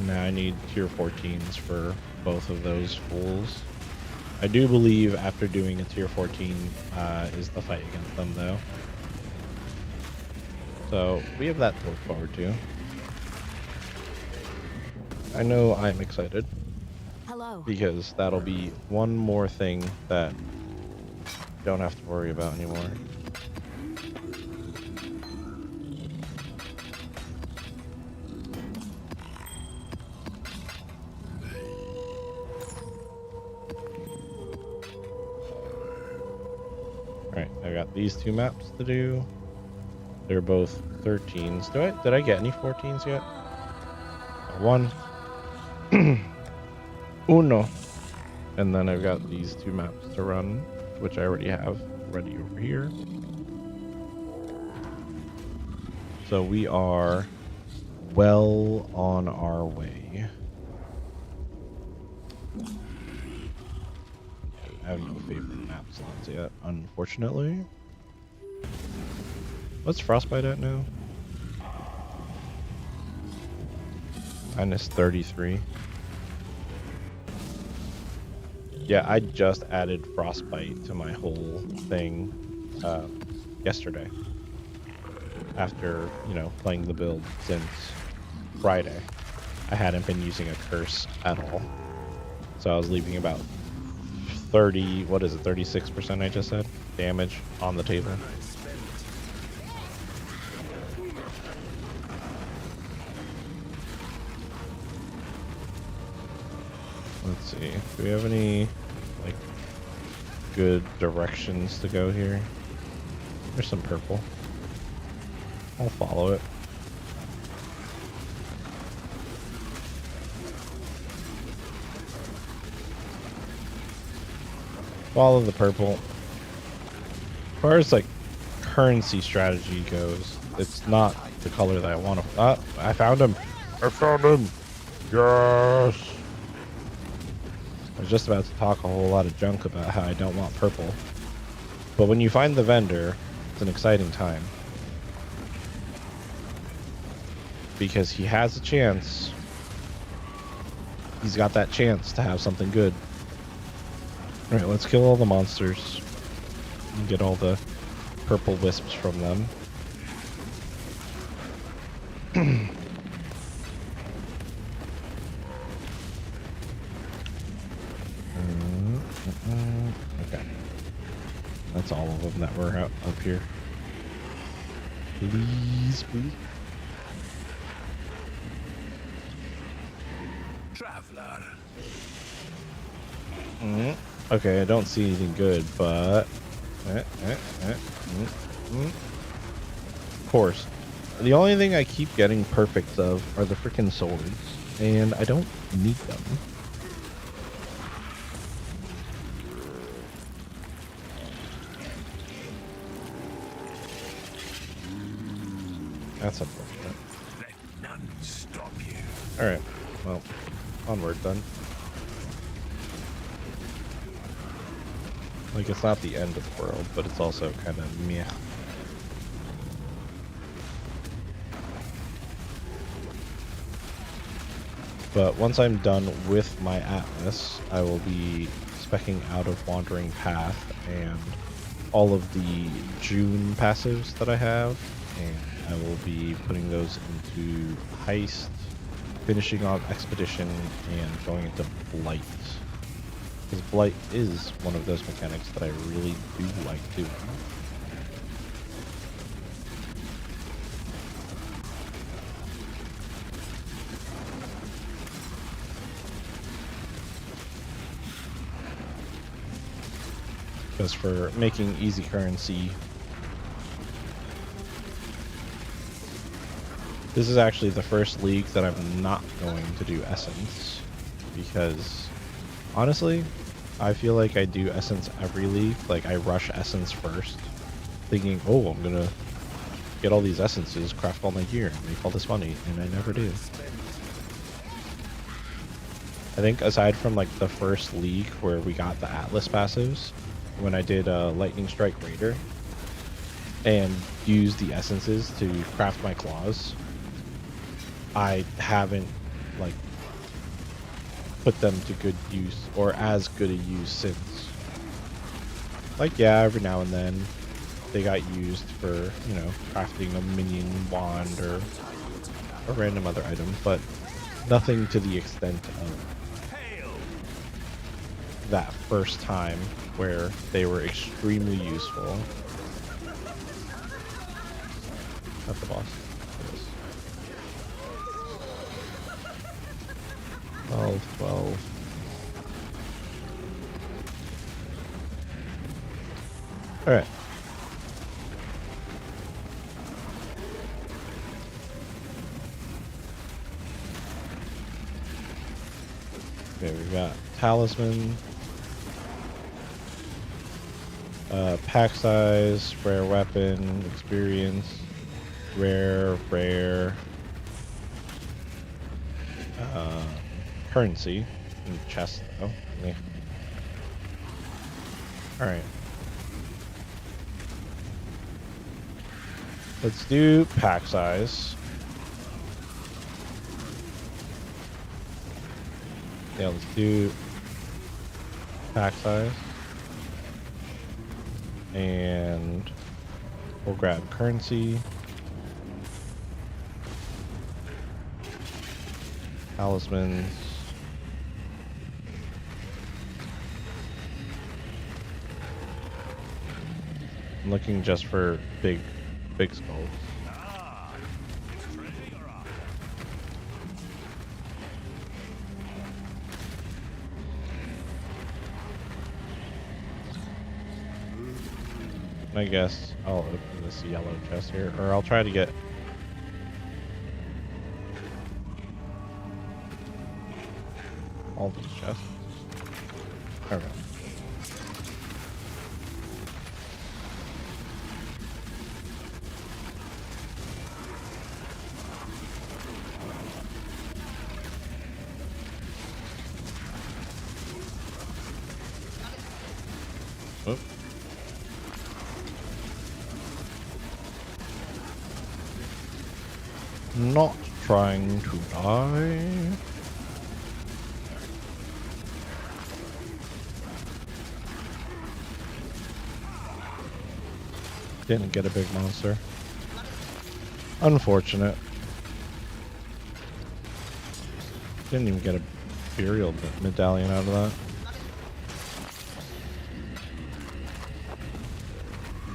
Now I need tier 14s for both of those fools. I do believe after doing a tier 14 is the fight against them though. So we have that to look forward to. I know I'm excited. Hello. Because that'll be one more thing that you don't have to worry about anymore. Alright, I got these two maps to do. They're both 13s. Did I get any 14s yet? One. Uno. And then I've got these two maps to run, which I already have ready over here. So we are well on our way. I have no favorite map slots yet, unfortunately. What's Frostbite at now? -33. Yeah, I just added Frostbite to my whole thing yesterday. After, you know, playing the build since Friday. I hadn't been using a curse at all. So I was leaving about 36% I just said, damage on the table. Let's see, do we have any, like, good directions to go here? There's some purple. I'll follow it. Follow the purple. As far as, like, currency strategy goes, it's not the color that I want to... Ah, I found him! I found him! Yes! I was just about to talk a whole lot of junk about how I don't want purple. But when you find the vendor, It's an exciting time. Because he has a chance. He's got that chance to have something good. Alright, let's kill all the monsters. And get all the purple wisps from them. Okay. That's all of them that were up here. Please, please. Traveler. Okay, I don't see anything good, but... Of course. The only thing I keep getting perfects of are the freaking swords, and I don't need them. That's unfortunate. Let none stop you. Alright, well, onward then. Like, it's not the end of the world, but it's also kind of meh. But once I'm done with my Atlas, I will be specking out of Wandering Path and all of the June passives that I have, and I will be putting those into Heist, finishing off Expedition, and going into Blight. Because Blight is one of those mechanics that I really do like doing. Because for making easy currency, this is actually the first league that I'm not going to do Essence, because honestly, I feel like I do Essence every league. Like, I rush Essence first, thinking, oh, I'm gonna get all these Essences, craft all my gear, and make all this money, and I never do. I think aside from like the first league where we got the Atlas passives, when I did Lightning Strike Raider and used the Essences to craft my claws, I haven't like put them to good use, or as good a use since. Like, yeah, every now and then they got used for, you know, crafting a minion wand or a random other item, but nothing to the extent of that first time where they were extremely useful. Not the boss. 12. Alright. Okay, we got Talisman. Pack size, rare weapon, experience, rare, currency, and chest though. Yeah. Alright. Let's do pack size. Yeah, let's do pack size. And we'll grab currency. Talismans. I'm looking just for big skulls. I guess I'll open this yellow chest here, or I'll try to get all these chests. Okay. not trying to die. Didn't get a big monster. Unfortunate. Didn't even get a burial medallion out of that.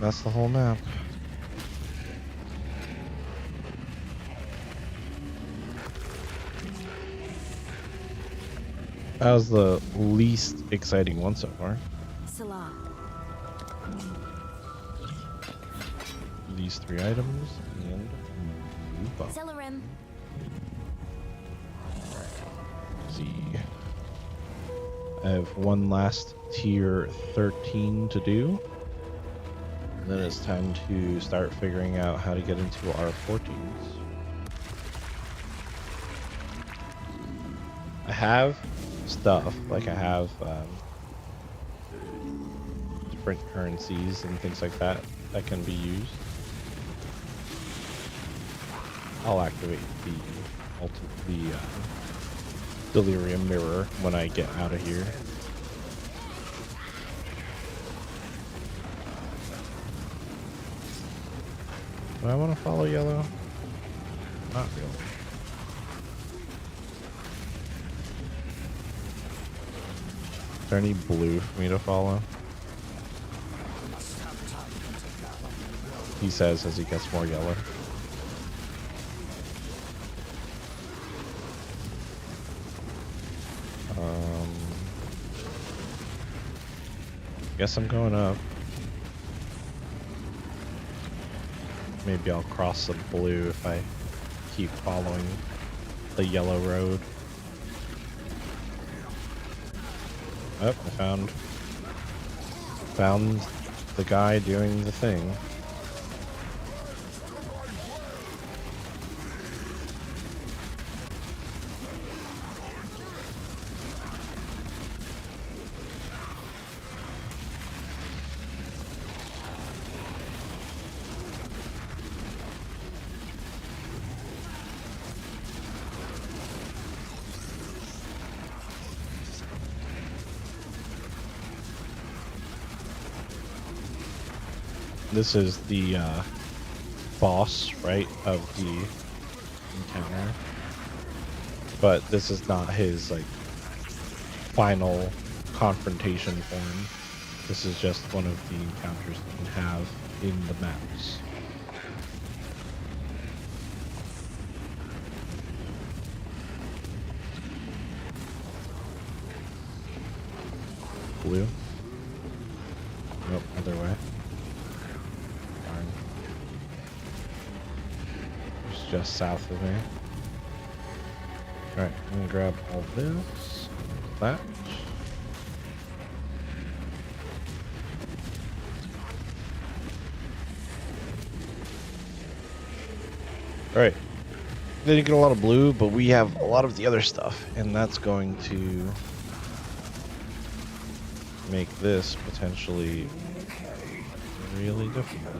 That's the whole map. That was the least exciting one so far. Salah. These 3 items and move up. Celerim. See. I have one last tier 13 to do. And then it's time to start figuring out how to get into our 14s. I have stuff, like I have different currencies and things like that that can be used. I'll activate the delirium mirror when I get out of here. Do I want to follow yellow? Not really. Is there any blue for me to follow? He says as he gets more yellow. Guess I'm going up. Maybe I'll cross the blue if I keep following the yellow road. Oh, I found the guy doing the thing. This is the boss, right, of the encounter. But this is not his, like, final confrontation form. This is just one of the encounters you can have in the maps. Blue? Nope, other way. Just south of me. Alright, I'm gonna grab all this. That. Alright. Didn't get a lot of blue, but we have a lot of the other stuff, and that's going to make this potentially really difficult.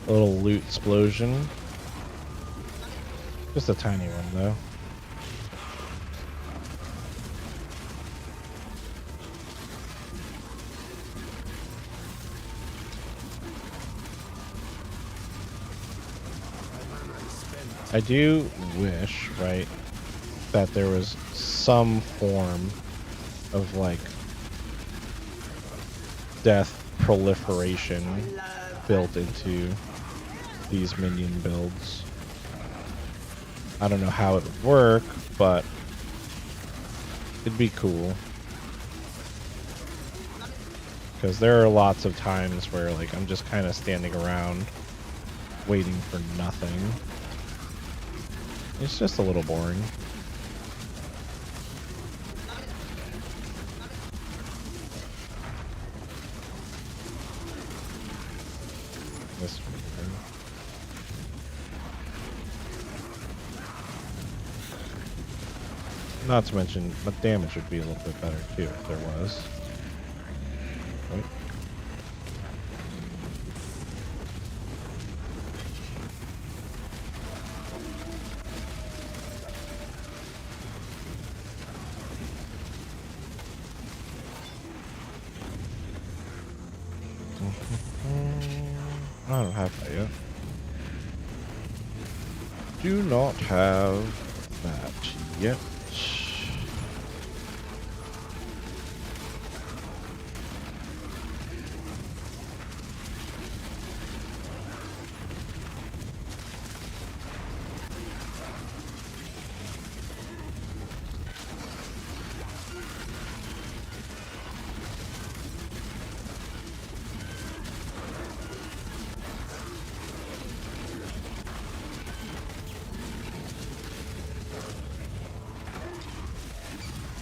A little loot explosion. Just a tiny one, though. I do wish, right, that there was some form of, like, death proliferation built into these minion builds. I don't know how it would work, but it'd be cool. Because there are lots of times where, like, I'm just kind of standing around waiting for nothing. It's just a little boring. This one. Not to mention, but damage would be a little bit better too if there was. Wait. I don't have that yet. Do not have that yet.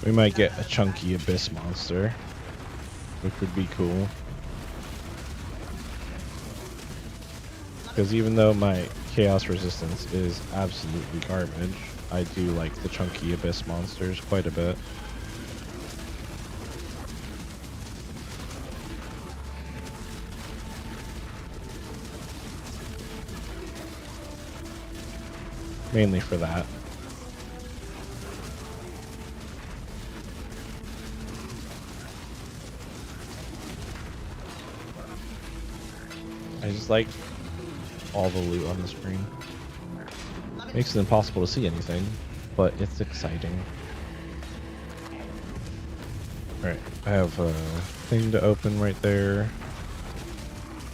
We might get a chunky abyss monster, which would be cool. Because even though my chaos resistance is absolutely garbage, I do like the chunky abyss monsters quite a bit. Mainly for that. I just like all the loot on the screen. Makes it impossible to see anything, but it's exciting. Alright, I have a thing to open right there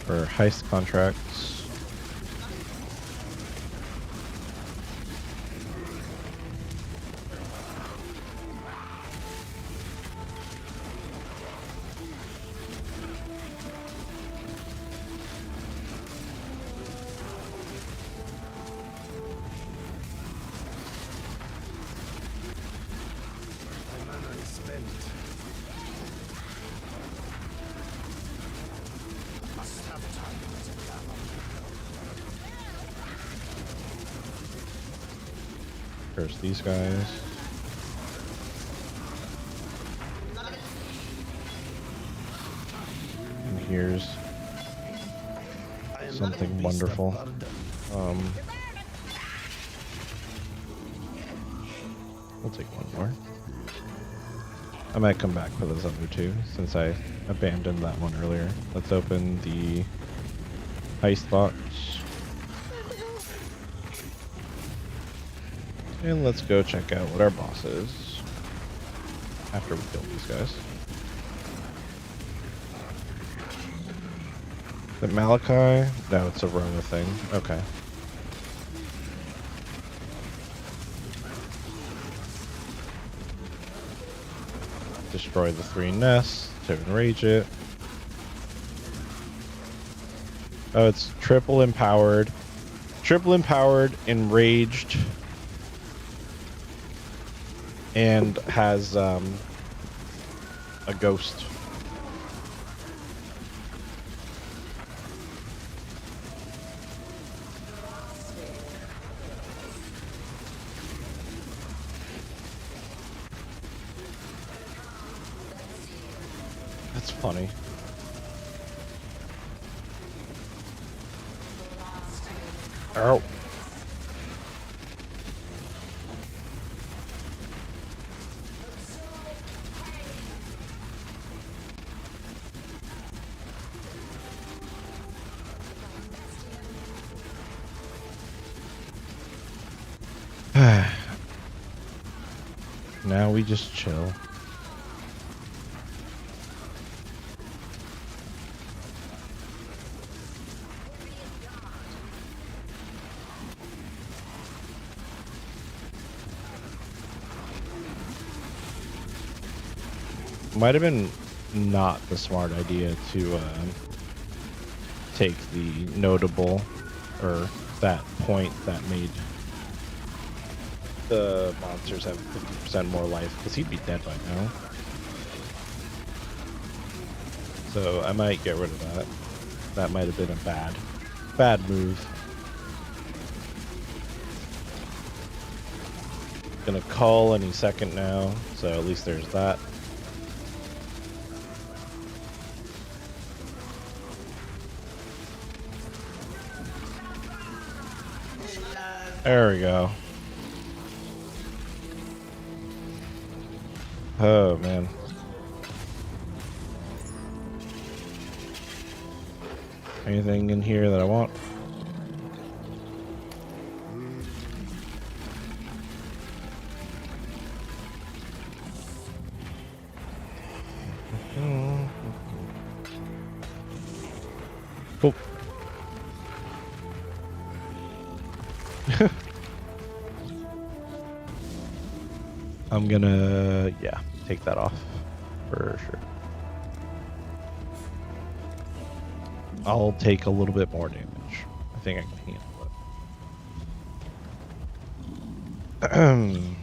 for heist contracts. Curse these guys. And here's something wonderful. We'll take one more. I might come back for those other two since I abandoned that one earlier. Let's open the heist box. And let's go check out what our boss is after we kill these guys. The Malachi? No, it's a Rona thing. Okay. Destroy the 3 nests to enrage it. Oh, it's triple empowered. Triple empowered, enraged, and has a ghost. That's funny. Oh. Now we just chill. Might have been not the smart idea to take the notable or that point that made the monsters have 50% more life, because he'd be dead by now. So I might get rid of that. That might have been a bad move. Gonna call any second now, so at least there's that. There we go. Oh, man. Anything in here that I want? Cool. I'm gonna, yeah, take that off for sure. I'll take a little bit more damage. I think I can handle it.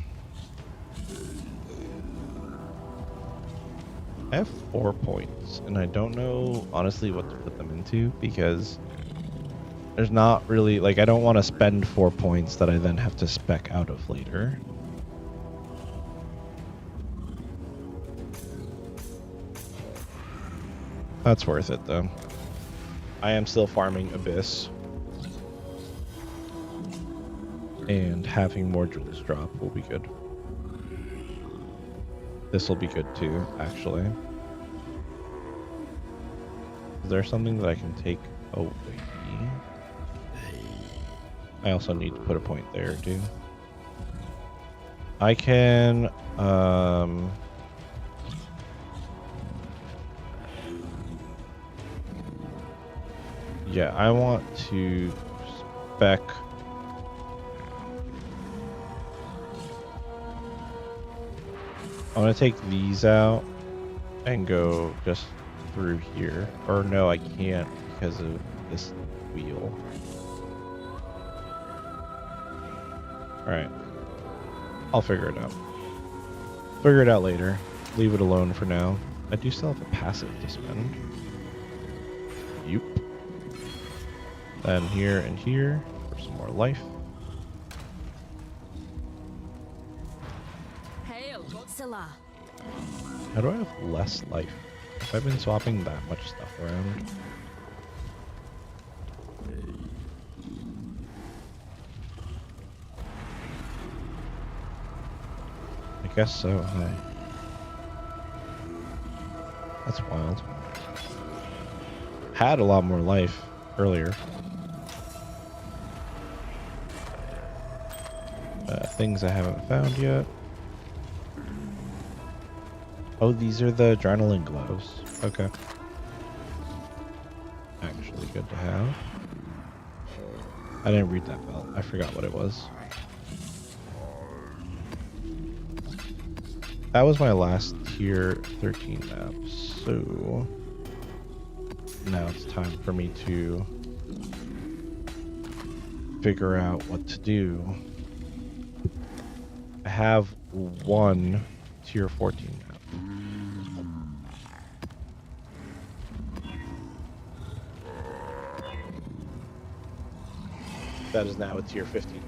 I have 4 points, and I don't know, honestly, what to put them into, because there's not really, like, I don't want to spend 4 points that I then have to spec out of later. That's worth it, though. I am still farming Abyss. And having more jewels drop will be good. This will be good too, actually. Is there something that I can take away? I also need to put a point there too. I can, yeah, I want to spec I want to take these out and go just through here. Or no, I can't because of this wheel. Alright. I'll figure it out. Figure it out later. Leave it alone for now. I do still have a passive to spend. Yup. Then here and here for some more life. How do I have less life? Have I been swapping that much stuff around? I guess so, huh? That's wild. Had a lot more life earlier. Things I haven't found yet. Oh, these are the adrenaline gloves. Okay. Actually good to have. I didn't read that belt. I forgot what it was. That was my last tier 13 map, so now it's time for me to figure out what to do. I have one tier 14 map. That is now a tier 15.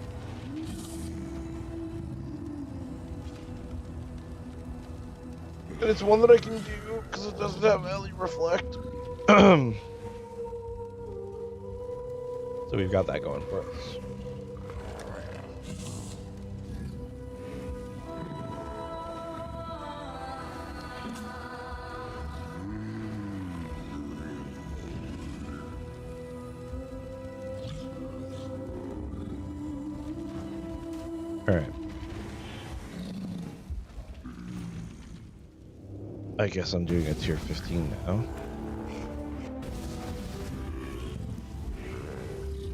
And it's one that I can do because it doesn't have Alley Reflect. So we've got that going for us. Alright. I guess I'm doing a tier 15 now.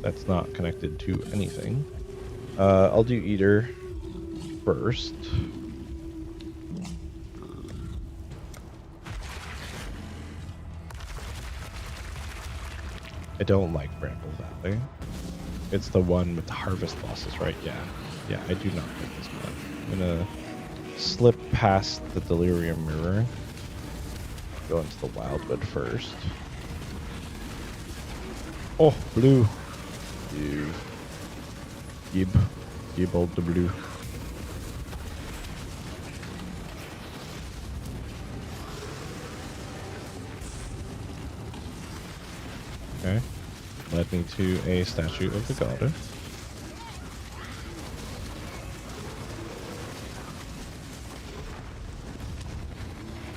That's not connected to anything. I'll do Eater first. I don't like Bramble Valley. It's the one with the harvest bosses, right? Yeah. Yeah, I do not like this one. I'm gonna slip past the delirium mirror. Go into the wildwood first. Oh, blue. Gib old the blue. Okay. Led me to a statue of the goddess.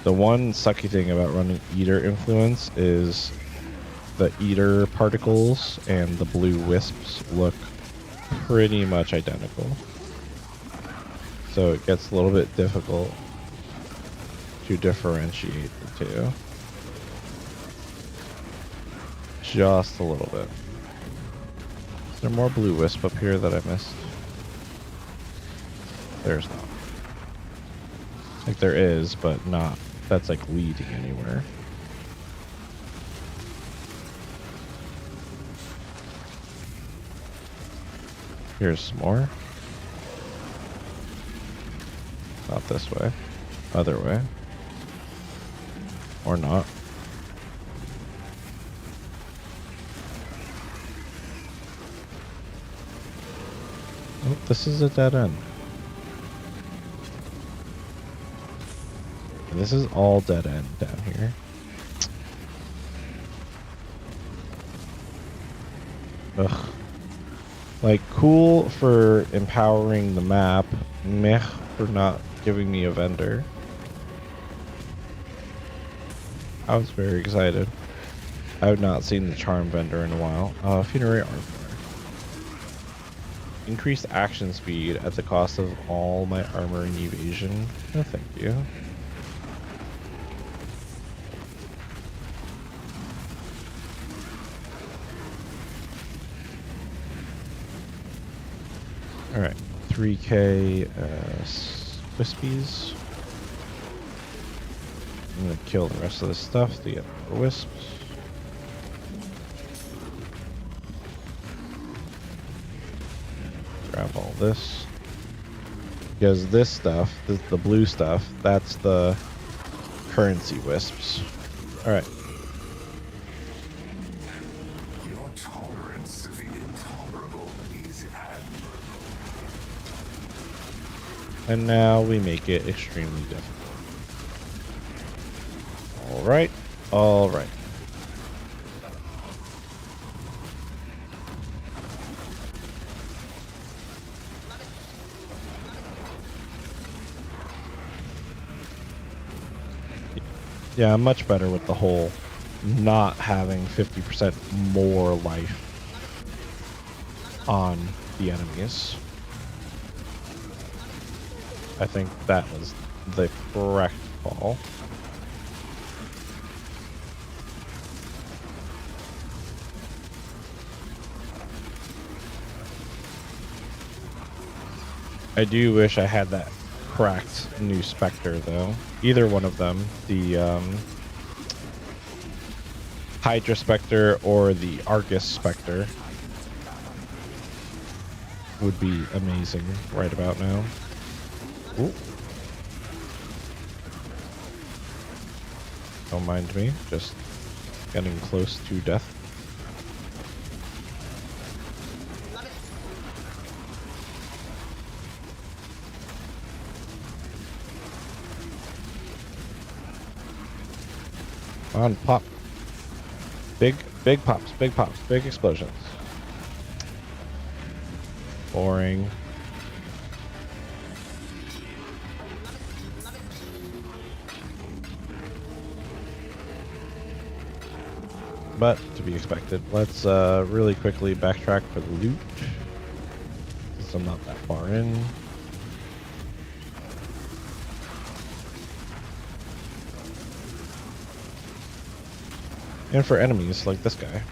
The one sucky thing about running Eater influence is the Eater particles and the blue wisps look pretty much identical. So it gets a little bit difficult to differentiate the two. Just a little bit. Is there more blue wisp up here that I missed? There's not. Like there is, but not. That's like leading anywhere. Here's some more. Not this way. Other way. Or not. Oh, this is a dead end. And this is all dead end down here. Ugh. Like, cool for empowering the map, meh for not giving me a vendor. I was very excited. I have not seen the charm vendor in a while. Funerary armor. Increased action speed at the cost of all my armor and evasion. No, thank you. Alright, 3k wispies. I'm gonna kill the rest of this stuff to get more wisps. Grab all this. Because this stuff, the blue stuff, that's the currency wisps. Alright. Your tolerance of the intolerable is admirable. And now we make it extremely difficult. Alright. Alright. Yeah, I'm much better with the whole not having 50% more life on the enemies. I think that was the correct call. I do wish I had that cracked new Spectre though. Either one of them, the Hydra Spectre or the Argus Spectre, would be amazing right about now. Ooh. Don't mind me, just getting close to death. On, pop. Big pops, big explosions. Boring. But to be expected. Let's really quickly backtrack for the loot, since I'm not that far in. And for enemies like this guy,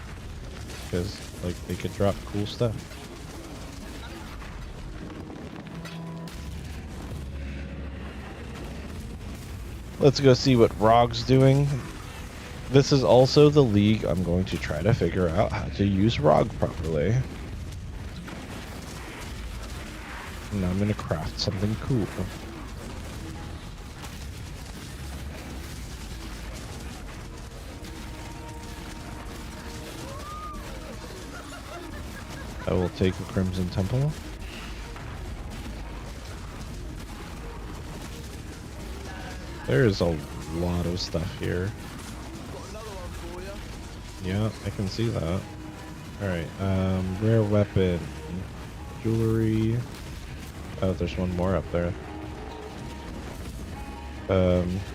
because like they could drop cool stuff. Let's go see what Rog's doing. This is also the league I'm going to try to figure out how to use Rog properly. And I'm gonna craft something cool. I will take a Crimson Temple. There's a lot of stuff here. Yeah, I can see that. Alright, rare weapon. Jewelry. Oh, there's one more up there.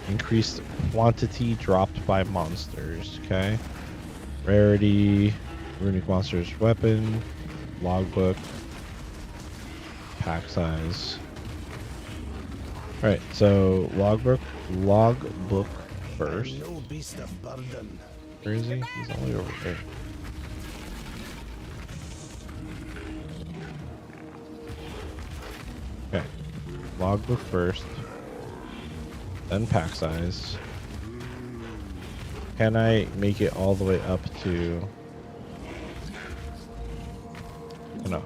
Increased quantity dropped by monsters. Okay. Rarity. Runic monsters weapon. Logbook. Pack size. Alright, so logbook first. Where is he? He's all the way over there. Okay. Logbook first. Then pack size. Can I make it all the way up to... No.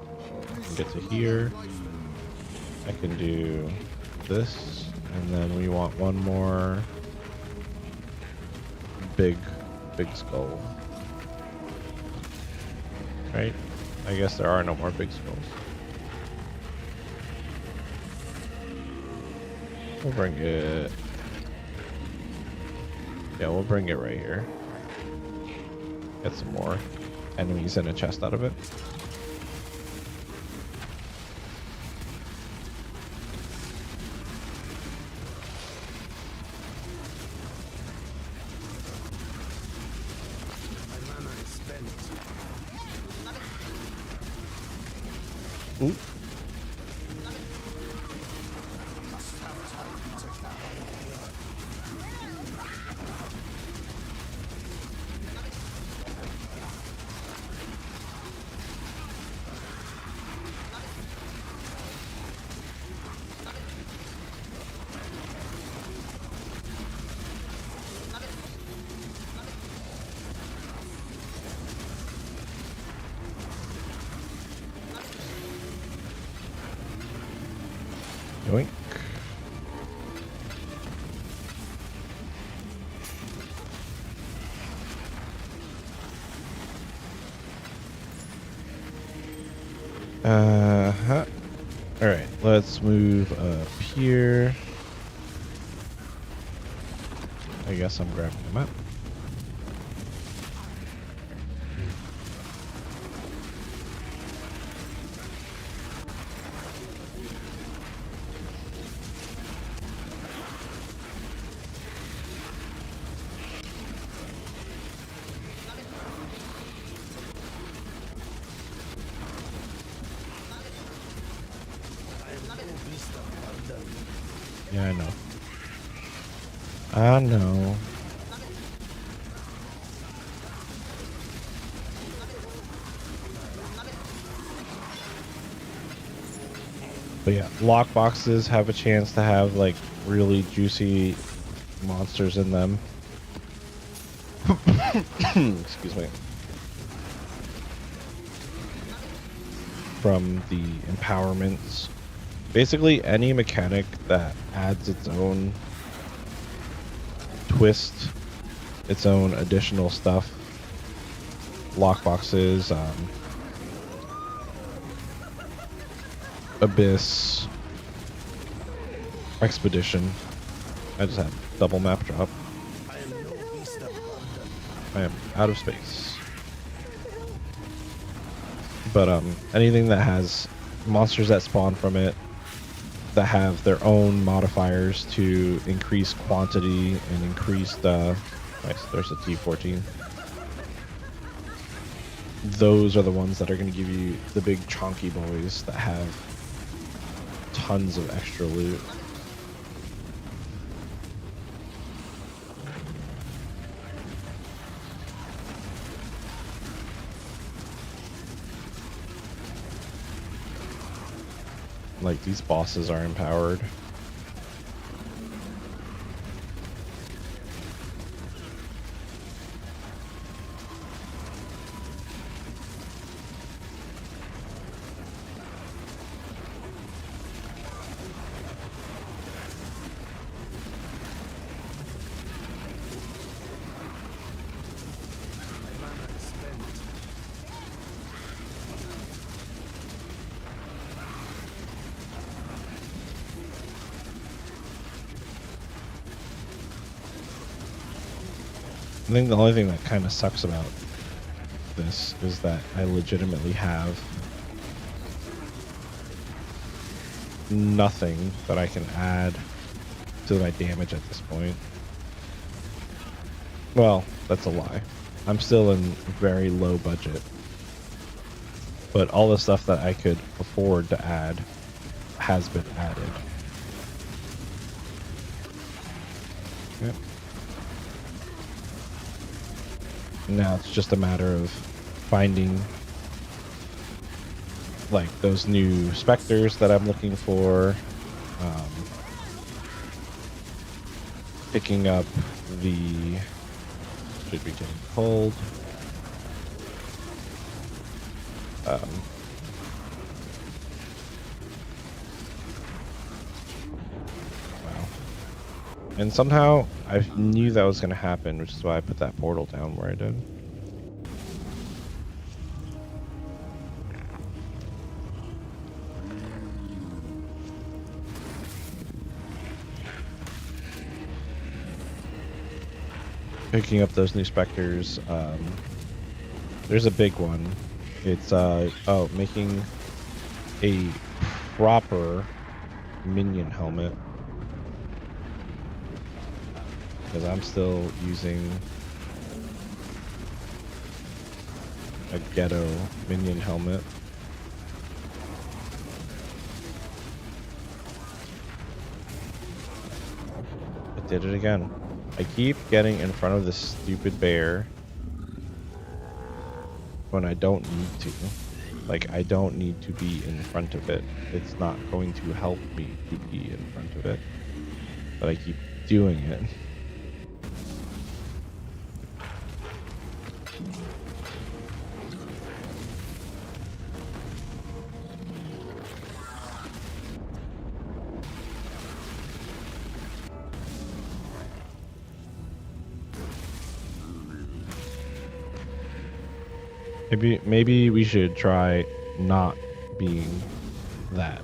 Get to here. I can do this. And then we want one more big skull. Right? I guess there are no more big skulls. We'll bring it... Yeah, we'll bring it right here. Get some more enemies and a chest out of it. Ooh. Yoink. Alright, let's move up here. I guess I'm grabbing the map. Yeah, I know. I know. But yeah, lock boxes have a chance to have like really juicy monsters in them. Excuse me. From the empowerments. Basically, any mechanic that adds its own twist, its own additional stuff. Lockboxes, Abyss, Expedition. I just had double map drop. I am out of space. But anything that has monsters that spawn from it, that have their own modifiers to increase quantity and increase the... Nice, there's a T14. Those are the ones that are going to give you the big chonky boys that have tons of extra loot. Like, these bosses are empowered. I think the only thing that kind of sucks about this is that I legitimately have nothing that I can add to my damage at this point. Well, that's a lie. I'm still in very low budget. But all the stuff that I could afford to add has been added. Yep. Now it's just a matter of finding like those new specters that I'm looking for, picking up the should be getting cold. Wow. And somehow I knew that was going to happen, which is why I put that portal down where I did. Picking up those new specters. There's a big one. It's making a proper minion helmet, because I'm still using a ghetto minion helmet. I did it again. I keep getting in front of this stupid bear when I don't need to. Like, I don't need to be in front of it. It's not going to help me to be in front of it. But I keep doing it. Maybe we should try not being that.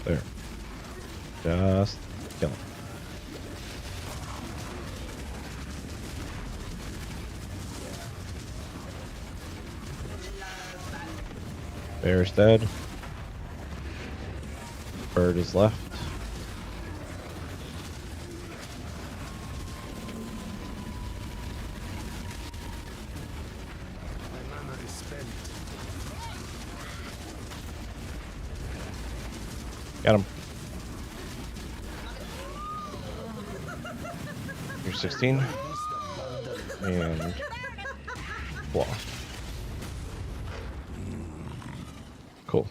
There. Just kill him. Bear's dead. Bird is left. Got him. You're 16. And blah. Cool.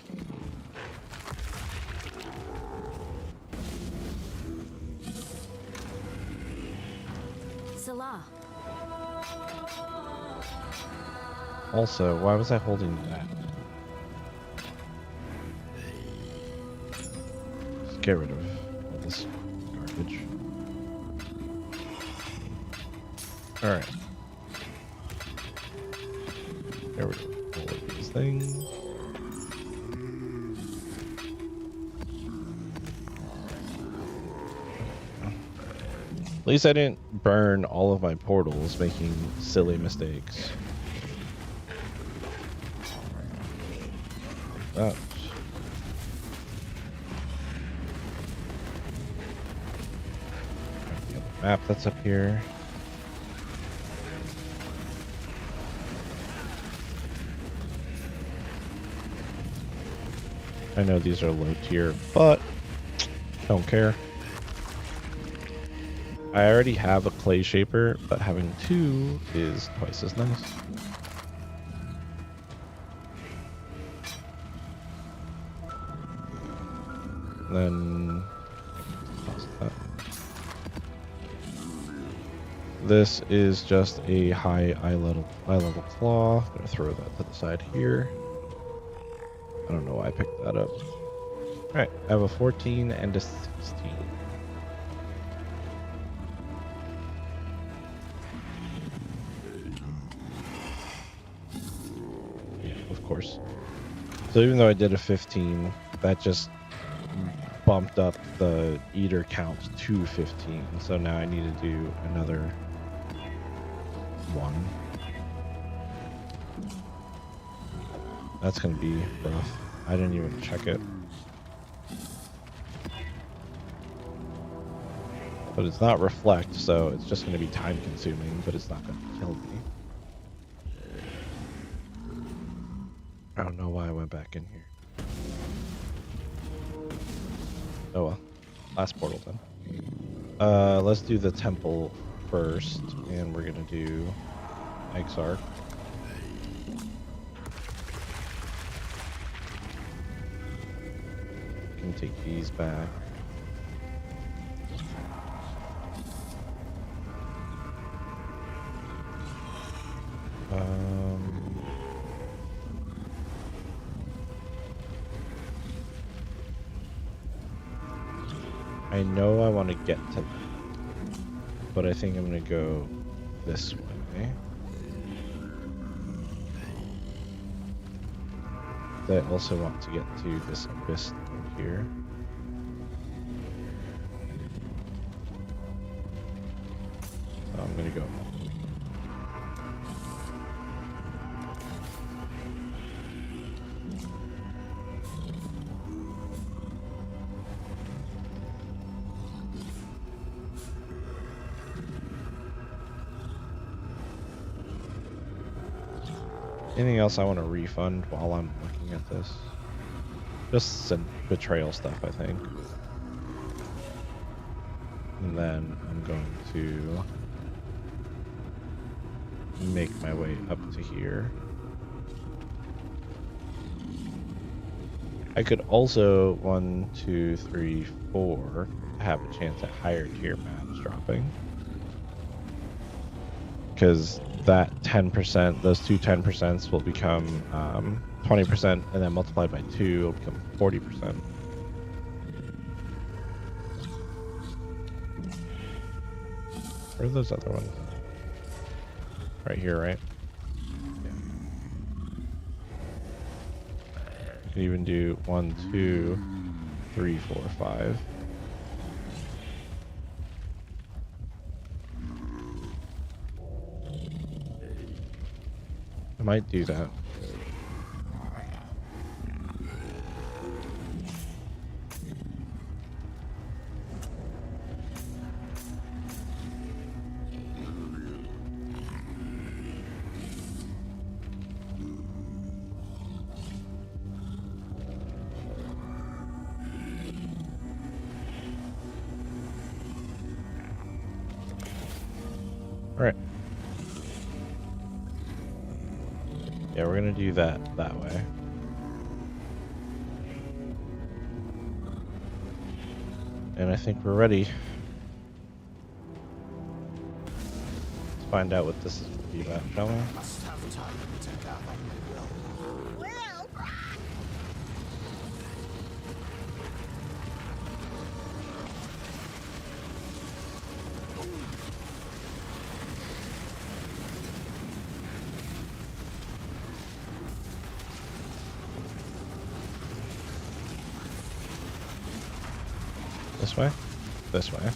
Salah. Also, why was I holding that? Let's get rid of all this garbage. Alright. There we go. All of these things. At least I didn't burn all of my portals making silly mistakes. Oh. The other map that's up here. I know these are low tier, but don't care. I already have a clay shaper, but having two is twice as nice. Then this is just a high eye level claw. I'm gonna throw that to the side here. I don't know why I picked that up. Alright, I have a 14 and a 16. So even though I did a 15, that just bumped up the eater count to 15. So now I need to do another one. That's going to be rough. I didn't even check it. But it's not reflect, so it's just going to be time consuming, but it's not going to kill me. I don't know why I went back in here. Oh well. Last portal then. Let's do the temple first, and we're going to do Exarch. Can take these back. I know I want to get to that, but I think I'm going to go this way. I also want to get to this abyss here. So I'm going to go. Anything else I want to refund while I'm looking at this? Just some betrayal stuff, I think. And then I'm going to make my way up to here. I could also 1, 2, 3, 4 have a chance at higher tier maps dropping. Because that 10%, those two 10% will become 20%, and then multiplied by 2 will become 40%. Where are those other ones? Right here, right? Yeah. You can even do 1, 2, 3, 4, 5. I might do that. All right. Yeah, we're gonna do that way. And I think we're ready. Let's find out what this is gonna be about, shall we? Must have time to gather my will. This way? This way.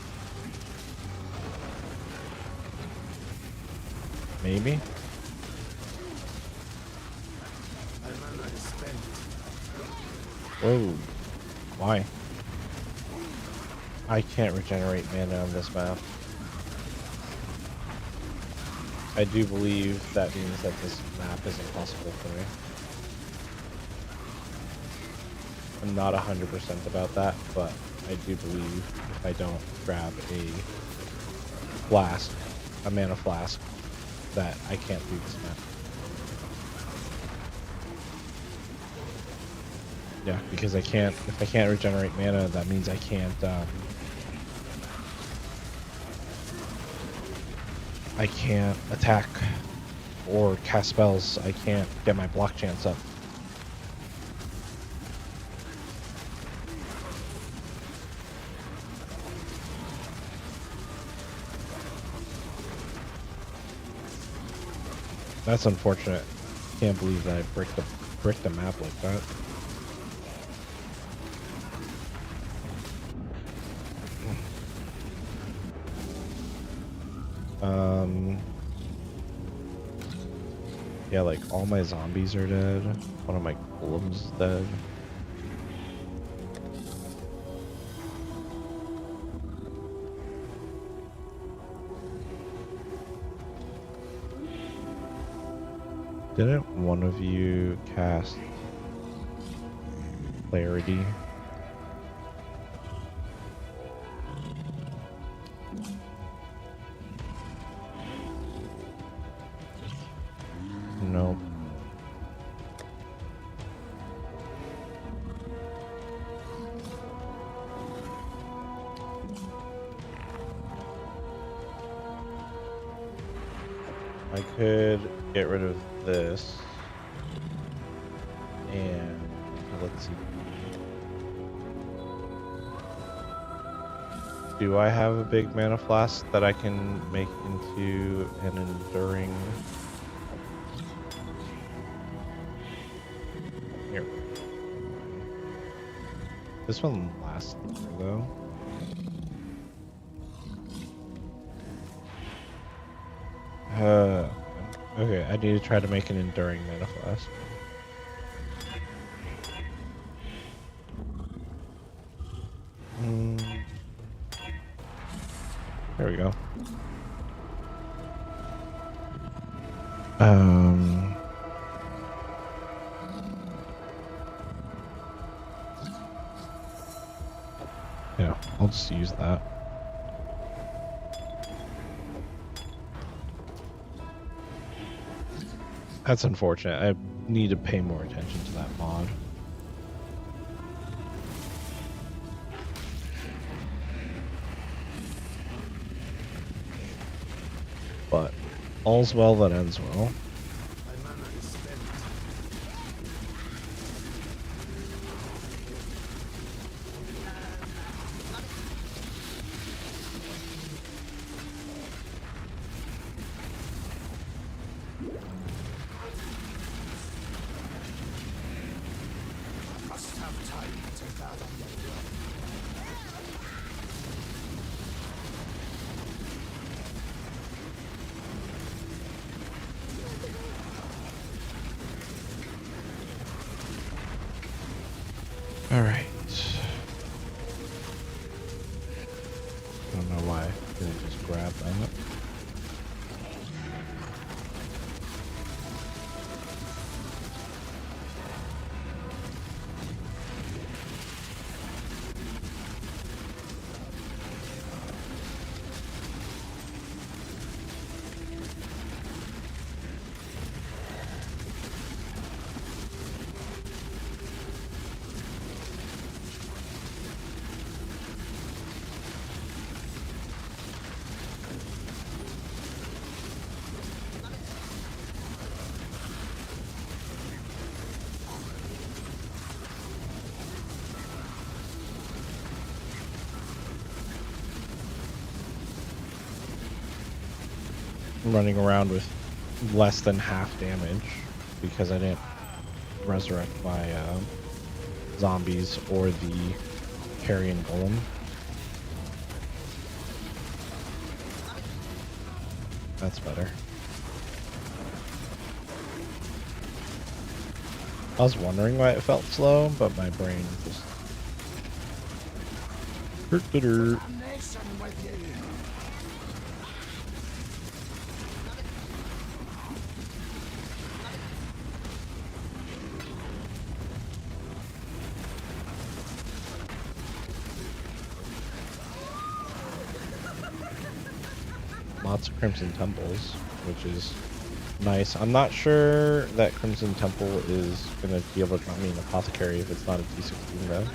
Maybe? Whoa. Why? I can't regenerate mana on this map. I do believe that means that this map is impossible for me. I'm not 100% about that, but I do believe if I don't grab a flask, a mana flask, that I can't do this map. Yeah, because I can't, if I can't regenerate mana, that means I can't attack or cast spells. I can't get my block chance up. That's unfortunate. Can't believe that I bricked the map like that. Yeah, like all my zombies are dead. One of my golems is dead. Didn't one of you cast Clarity? No. I could get rid of this. And let's see. Do I have a big mana flask that I can make into an enduring? Here. This one lasts longer, though. Okay, I need to try to make an enduring mana flask. There we go. Yeah, I'll just use that. That's unfortunate. I need to pay more attention to that mod. But all's well that ends well. All right. I don't know why I didn't just grab that. I'm running around with less than half damage because I didn't resurrect my zombies or the carrion golem. That's better. I was wondering why it felt slow, but my brain just... Lots of Crimson Temples, which is nice. I'm not sure that Crimson Temple is going to be able to drop me an Apothecary if it's not a T16 though.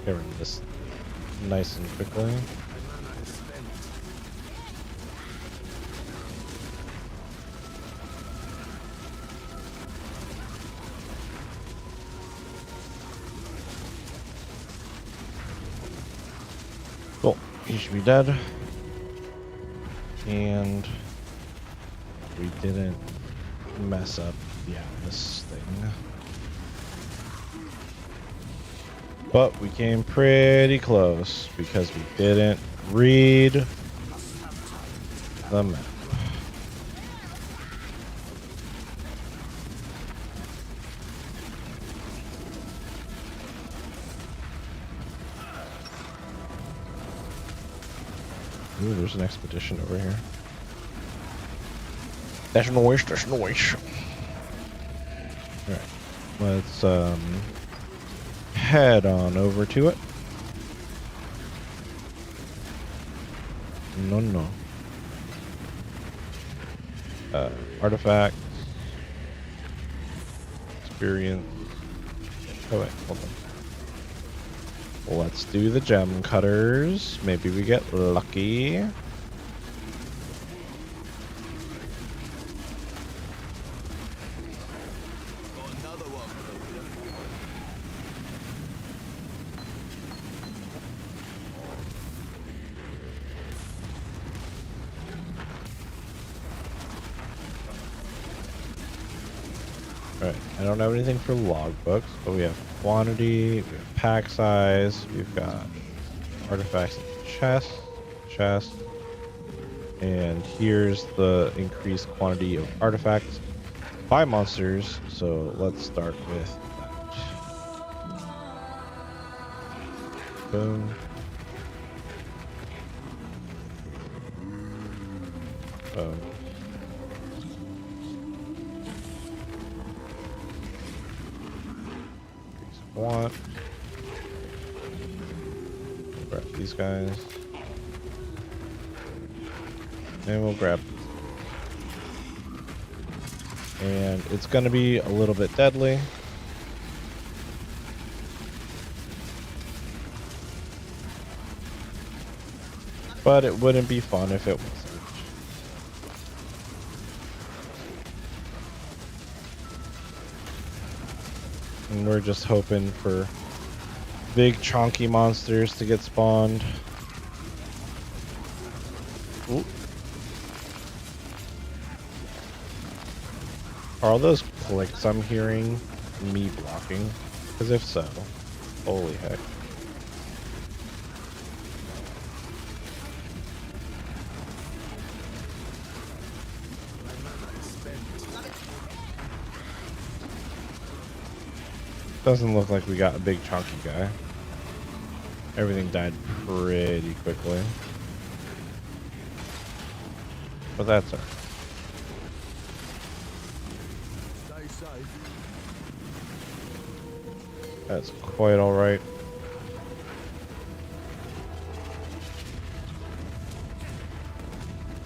Get rid of this nice and quickly. Cool. He should be dead. And we didn't mess up this thing. But we came pretty close because we didn't read the map. Ooh, there's an expedition over here. That's noise, that's noise. Alright, let's head on over to it. No. Artifacts. Experience. Oh wait, hold on. Let's do the gem cutters. Maybe we get lucky. Alright, I don't have anything for logbooks, but we have quantity, we have pack size, we've got artifacts in the chest, and here's the increased quantity of artifacts by monsters, so let's start with that. Boom. Boom. Want. Grab these guys. And we'll grab. And it's gonna be a little bit deadly. But it wouldn't be fun if it wasn't. And we're just hoping for big chonky monsters to get spawned. Ooh. Are all those clicks I'm hearing me blocking? Because if so, holy heck. Doesn't look like we got a big chunky guy. Everything died pretty quickly. But that's alright. That's quite alright.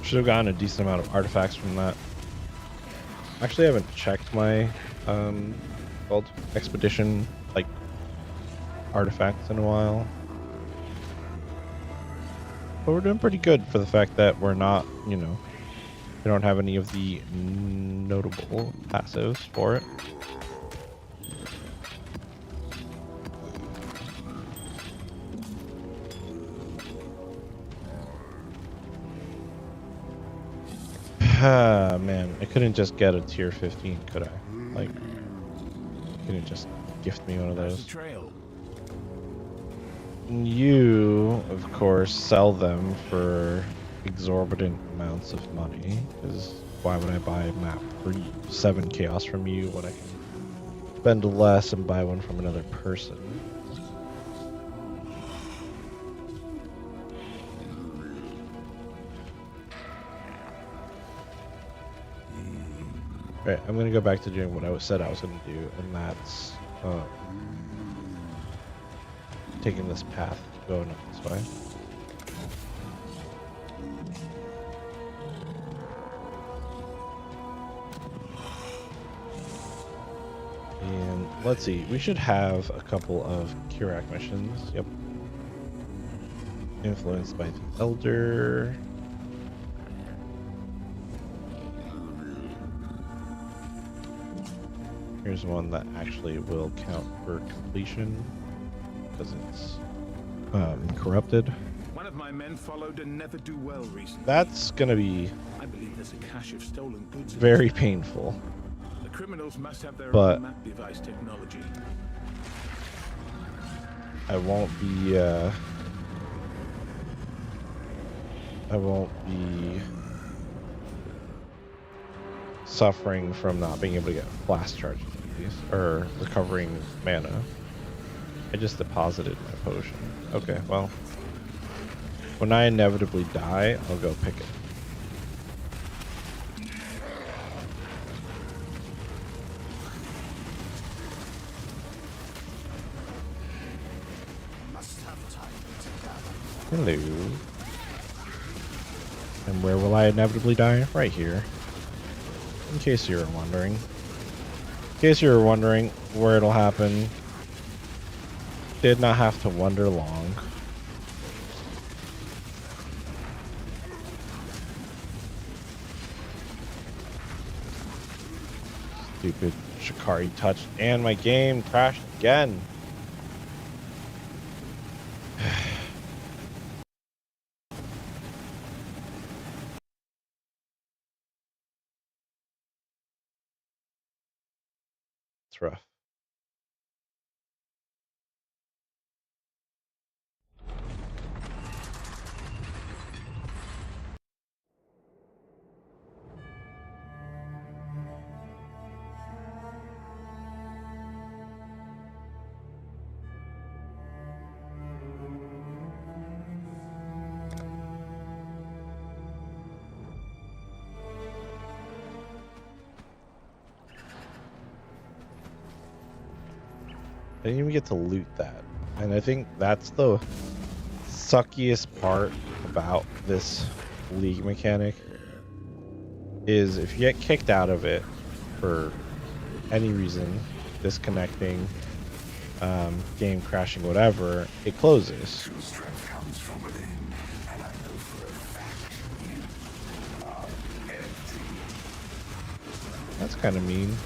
Should have gotten a decent amount of artifacts from that. Actually, I haven't checked my called expedition like artifacts in a while, but we're doing pretty good for the fact that we're not, we don't have any of the notable passives for it. Ah man, I couldn't just get a tier 15, could I? Like, couldn't just gift me one of those. You, of course, sell them for exorbitant amounts of money, because why would I buy a map for 7 chaos from you when I can spend less and buy one from another person? Right, I'm gonna go back to doing what I said I was gonna do, and that's taking this path, going up this way. And let's see. We should have a couple of Kirak missions. Yep. Influenced by the Elder. Here's one that actually will count for completion because it's corrupted. One of my men followed a never-do-well recently. That's gonna be I believe there's a cache of stolen goods. very painful. The criminals must have their But own map device technology. I won't be suffering from not being able to get blast charges or recovering mana. I just deposited my potion. Okay, well, when I inevitably die, I'll go pick it. Hello. And where will I inevitably die? Right here. In case you were wondering. In case you were wondering where it'll happen. Did not have to wonder long. Stupid Shikari touched and my game crashed again. It's rough. I didn't even get to loot that. And I think that's the suckiest part about this league mechanic is if you get kicked out of it for any reason, disconnecting, game crashing, whatever, it closes. True strength comes from within, and I know for a fact you are empty. That's kind of mean.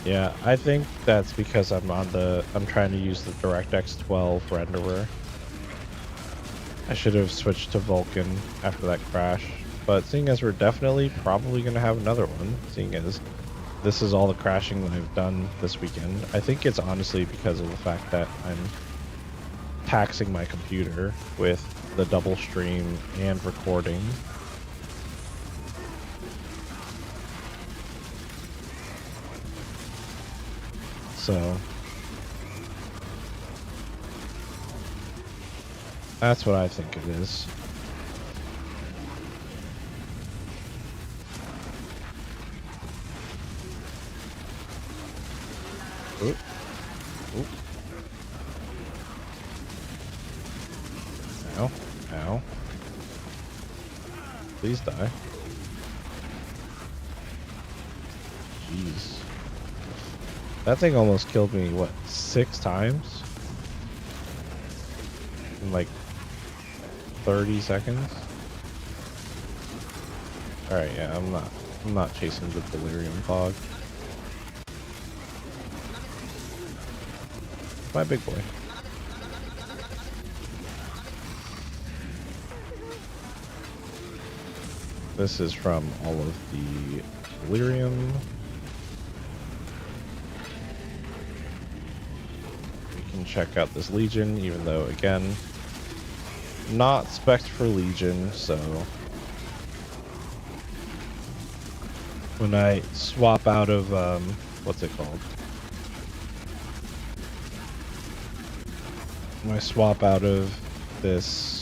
Yeah, I think that's because I'm trying to use the DirectX 12 renderer. I should have switched to Vulkan after that crash, but seeing as we're definitely probably going to have another one, seeing as this is all the crashing that I've done this weekend, I think it's honestly because of the fact that I'm taxing my computer with the double stream and recording. So that's what I think it is. Oop. Oop. Ow. Ow. Please die. Jeez. That thing almost killed me, what, 6 times? In like 30 seconds? Alright, yeah, I'm not chasing the delirium fog. My big boy. This is from all of the delirium. Check out this Legion, even though again not spec'd for Legion, so when I swap out of what's it called, when I swap out of this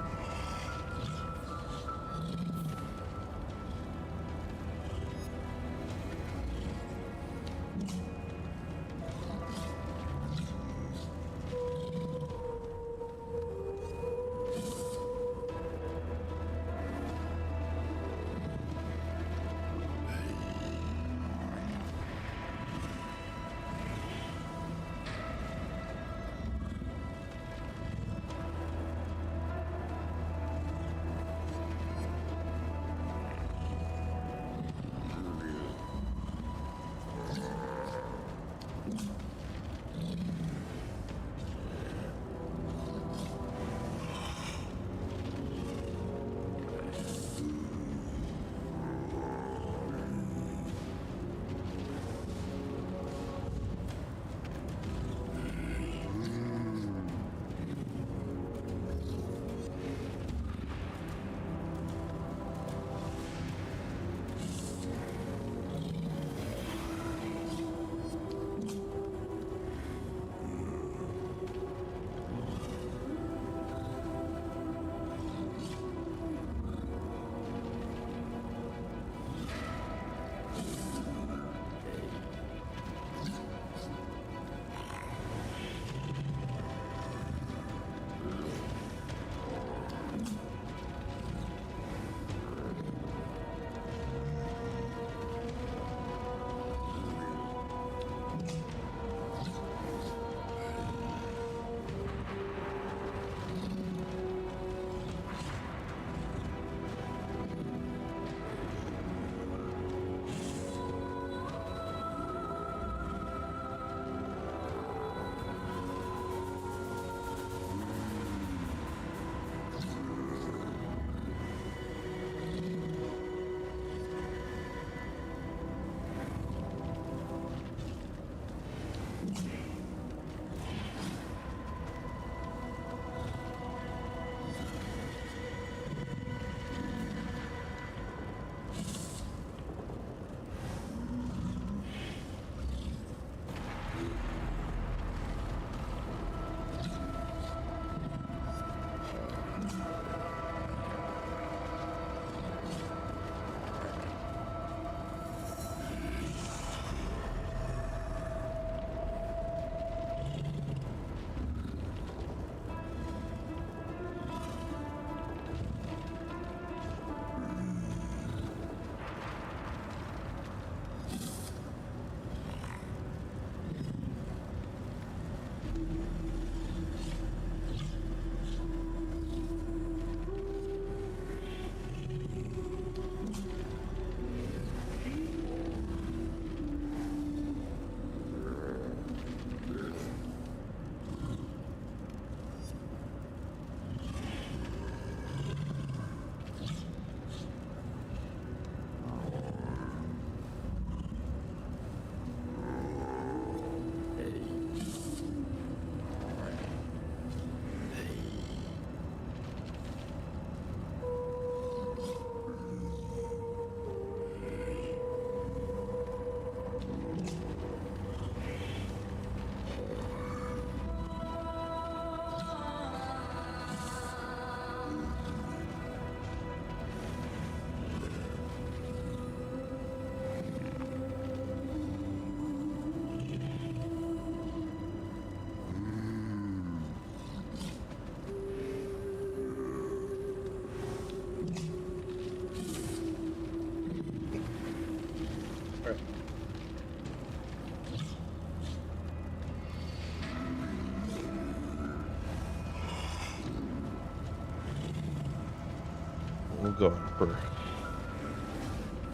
we'll go in for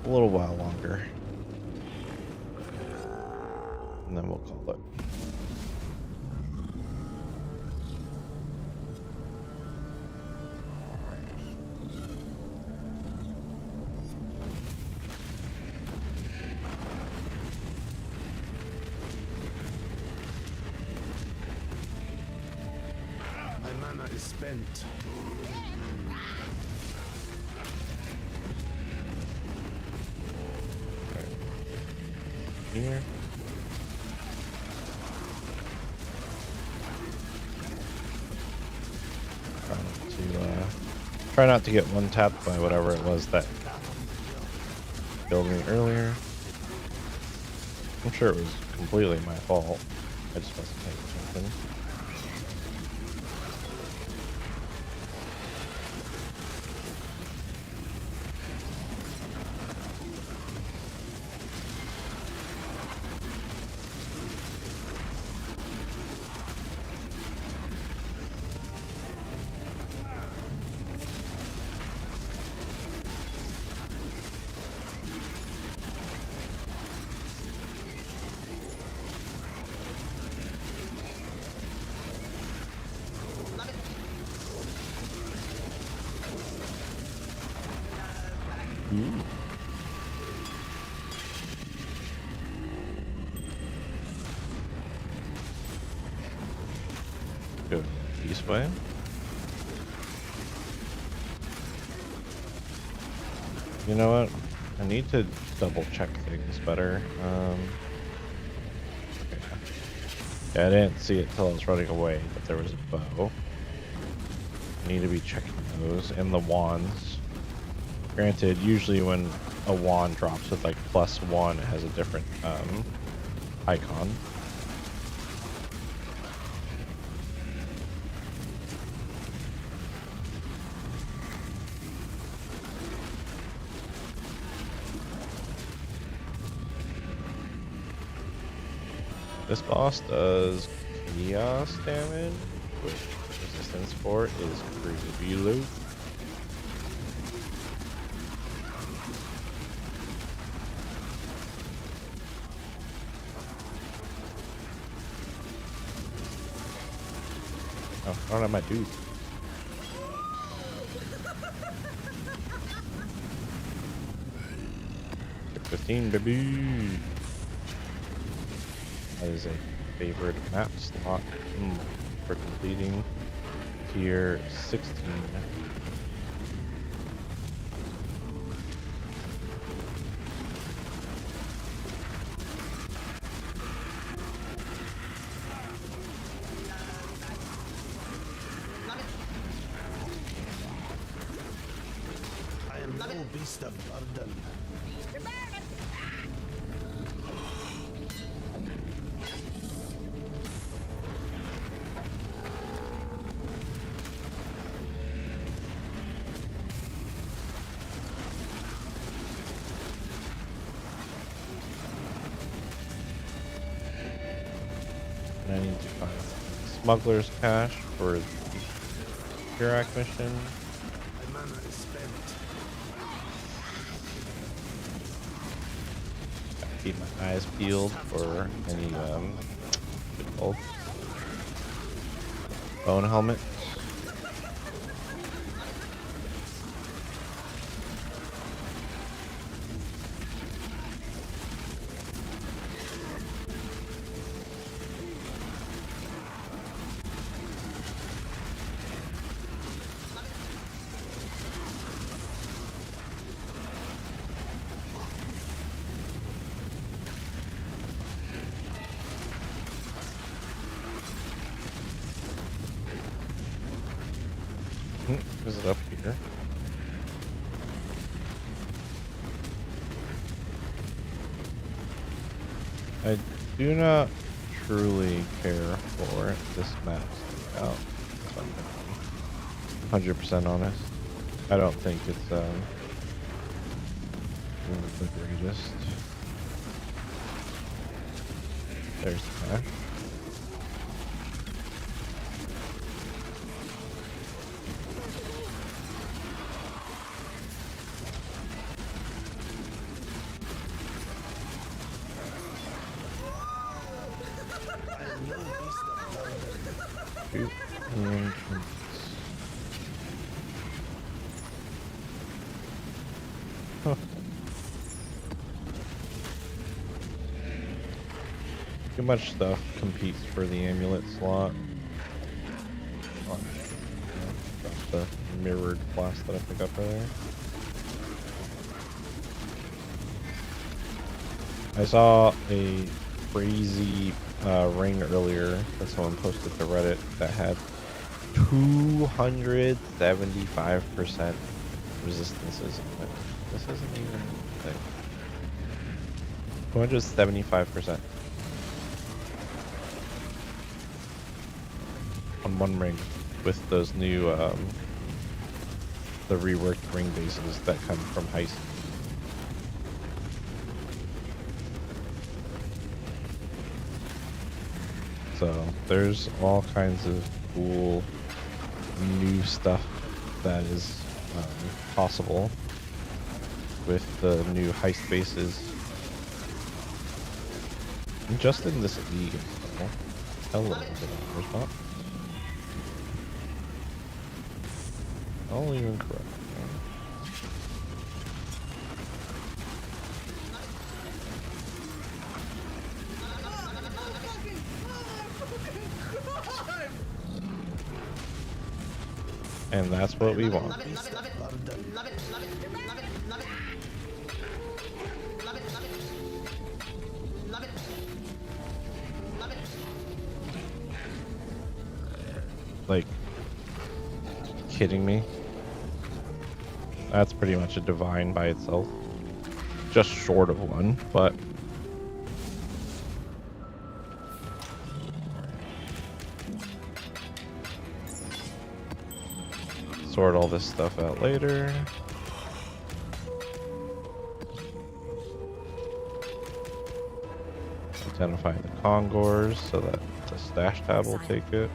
a little while longer. And then we'll call it. My mana is spent. Here. Try not to get one tapped by whatever it was that killed me earlier. I'm sure it was completely my fault. I just wasn't paying attention. Go east way. You know what? I need to double check things better. Okay. Yeah, I didn't see it till I was running away, but there was a bow. I need to be checking those and the wands. Granted, usually when a wand drops with like +1, it has a different icon. This boss does chaos damage, which resistance for it is crazy low. Oh, I don't have my dude. Check 15, baby. That is a favored map slot for completing tier 16. I am no beast of burden. And I need to find Smuggler's Cache for the Kirac mission. My mana is spent. Gotta keep my eyes peeled for any what's it called? Bone helmet. Is it up here? I do not truly care for this map out. If I'm 100% honest. I don't think it's the greatest. There's the map. and huh. Too much stuff competes for the amulet slot. Oh, yeah. Drop the mirrored flask that I picked up earlier. I saw a crazy ring earlier that someone posted to Reddit that had 275% resistances in it. This isn't even a thing. 275% on one ring with those new the reworked ring bases that come from Heist. So there's all kinds of cool new stuff that is possible with the new Heist bases. And just in this league as well. Hello, developers bot. I'll even correct. And that's what we want. Like, kidding me? That's pretty much a divine by itself. Just short of one, but sort all this stuff out later. Identify the Congors so that the stash tab will take it.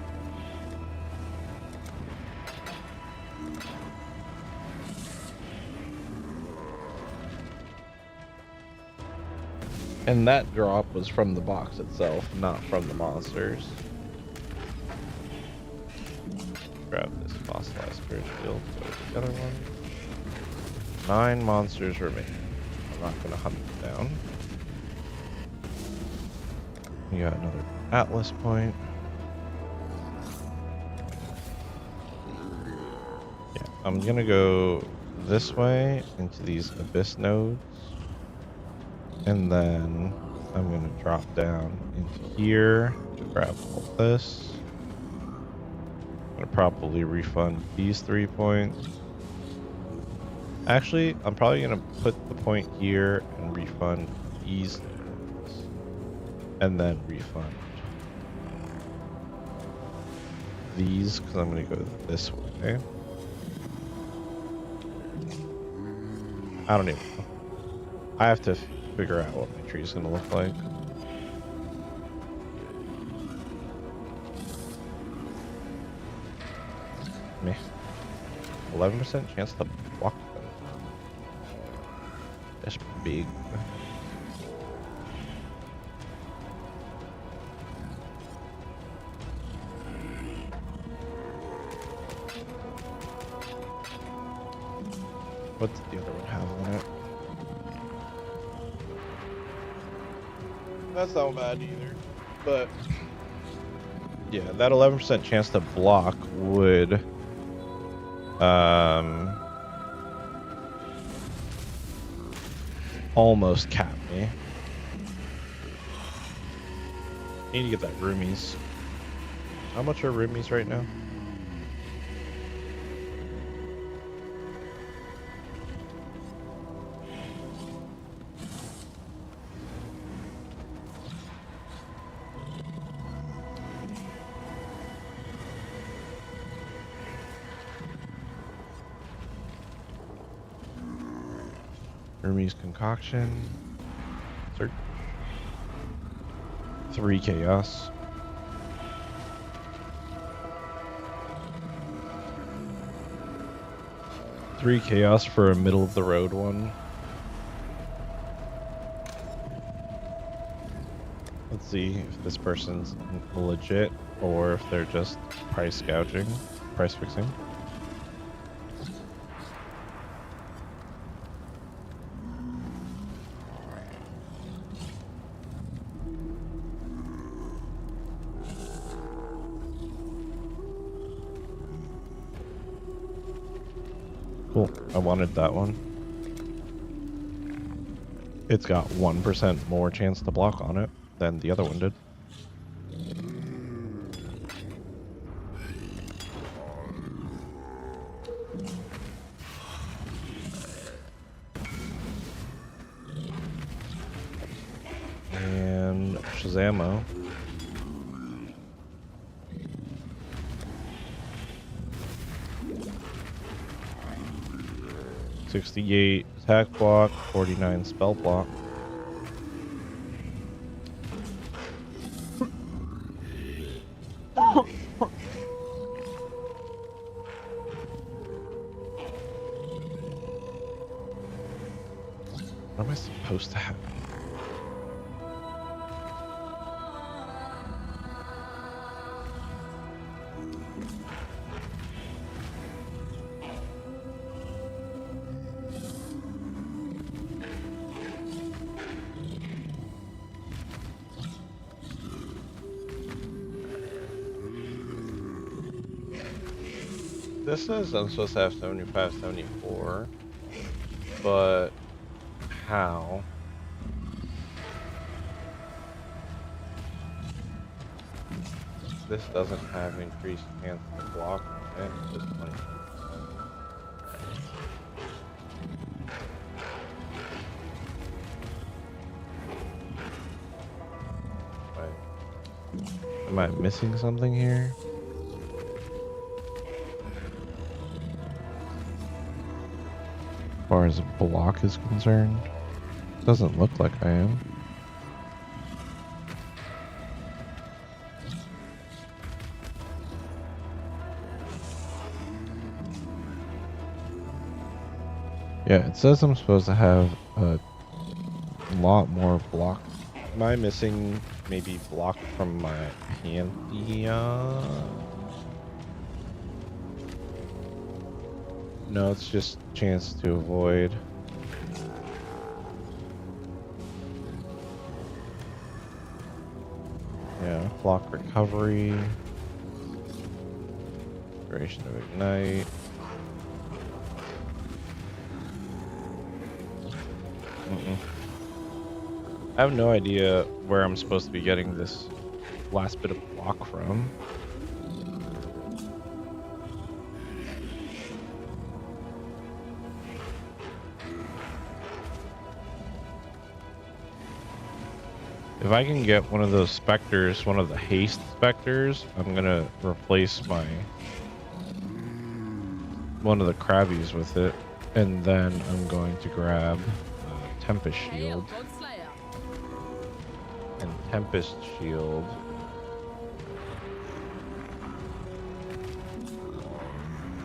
And that drop was from the box itself, not from the monsters. Grab this fossilized spirit shield, go to the other one. 9 monsters remain. I'm not going to hunt them down. You got another Atlas point. Yeah, I'm going to go this way into these Abyss nodes. And then I'm going to drop down into here to grab all this. I'm going to probably refund these 3 points. Actually, I'm probably going to put the point here and refund these points. And then refund these because I'm going to go this way. I don't even know. I have to figure out what my tree is going to look like. Meh. 11% chance to block them. That's big. What's the other one have on it? That's not bad either, but yeah, that 11% chance to block would almost cap me. Need to get that roomies. How much are roomies right now? Hermes concoction. Search. 3 chaos. Three chaos for a middle of the road one. Let's see if this person's legit. or if they're just price gouging, price fixing. Cool. I wanted that one. It's got 1% more chance to block on it than the other one did. And Shazamo. $68 attack block, 49 spell block. What am I supposed to have? This says I'm supposed to have 75, 74, but how? This doesn't have increased chance to block on it at this point. Wait. Am I missing something here? As far as block is concerned, doesn't look like I am. Yeah, it says I'm supposed to have a lot more block. Am I missing maybe block from my Pantheon? No, it's just chance to avoid. Yeah, block recovery. Duration of ignite. I have no idea where I'm supposed to be getting this last bit of block from. If I can get one of those specters, one of the haste specters, I'm gonna replace my one of the crabbies with it, and then I'm going to grab Tempest Shield. And Tempest Shield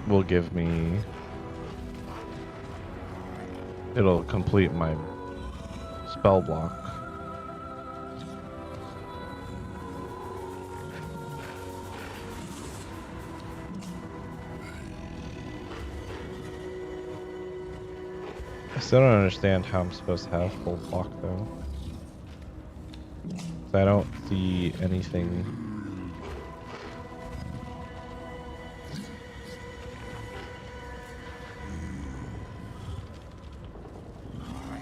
will give me, it'll complete my spell block. I still don't understand how I'm supposed to have full block though. I don't see anything.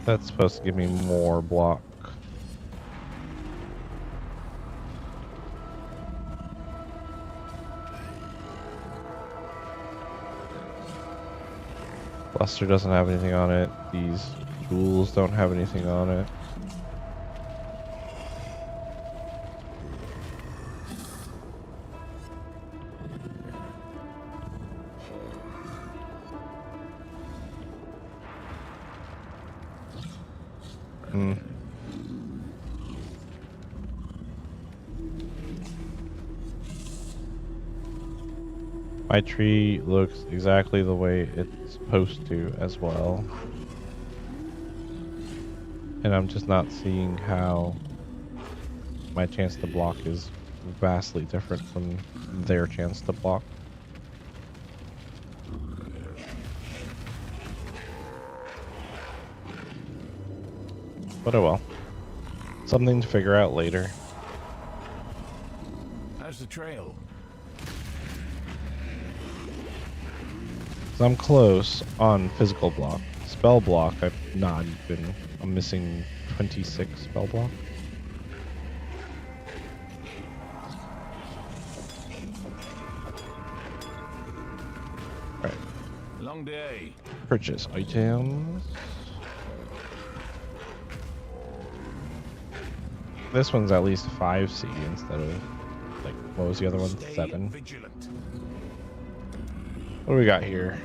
That's supposed to give me more block. Buster doesn't have anything on it. These tools don't have anything on it. My tree looks exactly the way it's supposed to as well. And I'm just not seeing how my chance to block is vastly different from their chance to block. But oh well. Something to figure out later. How's the trail? So I'm close on physical block. Spell block, I'm not even. I'm missing 26 spell block. Alright. Long day. Purchase items. This one's at least 5C instead of, like, what was the other one? Stay 7. vigilant. What do we got here?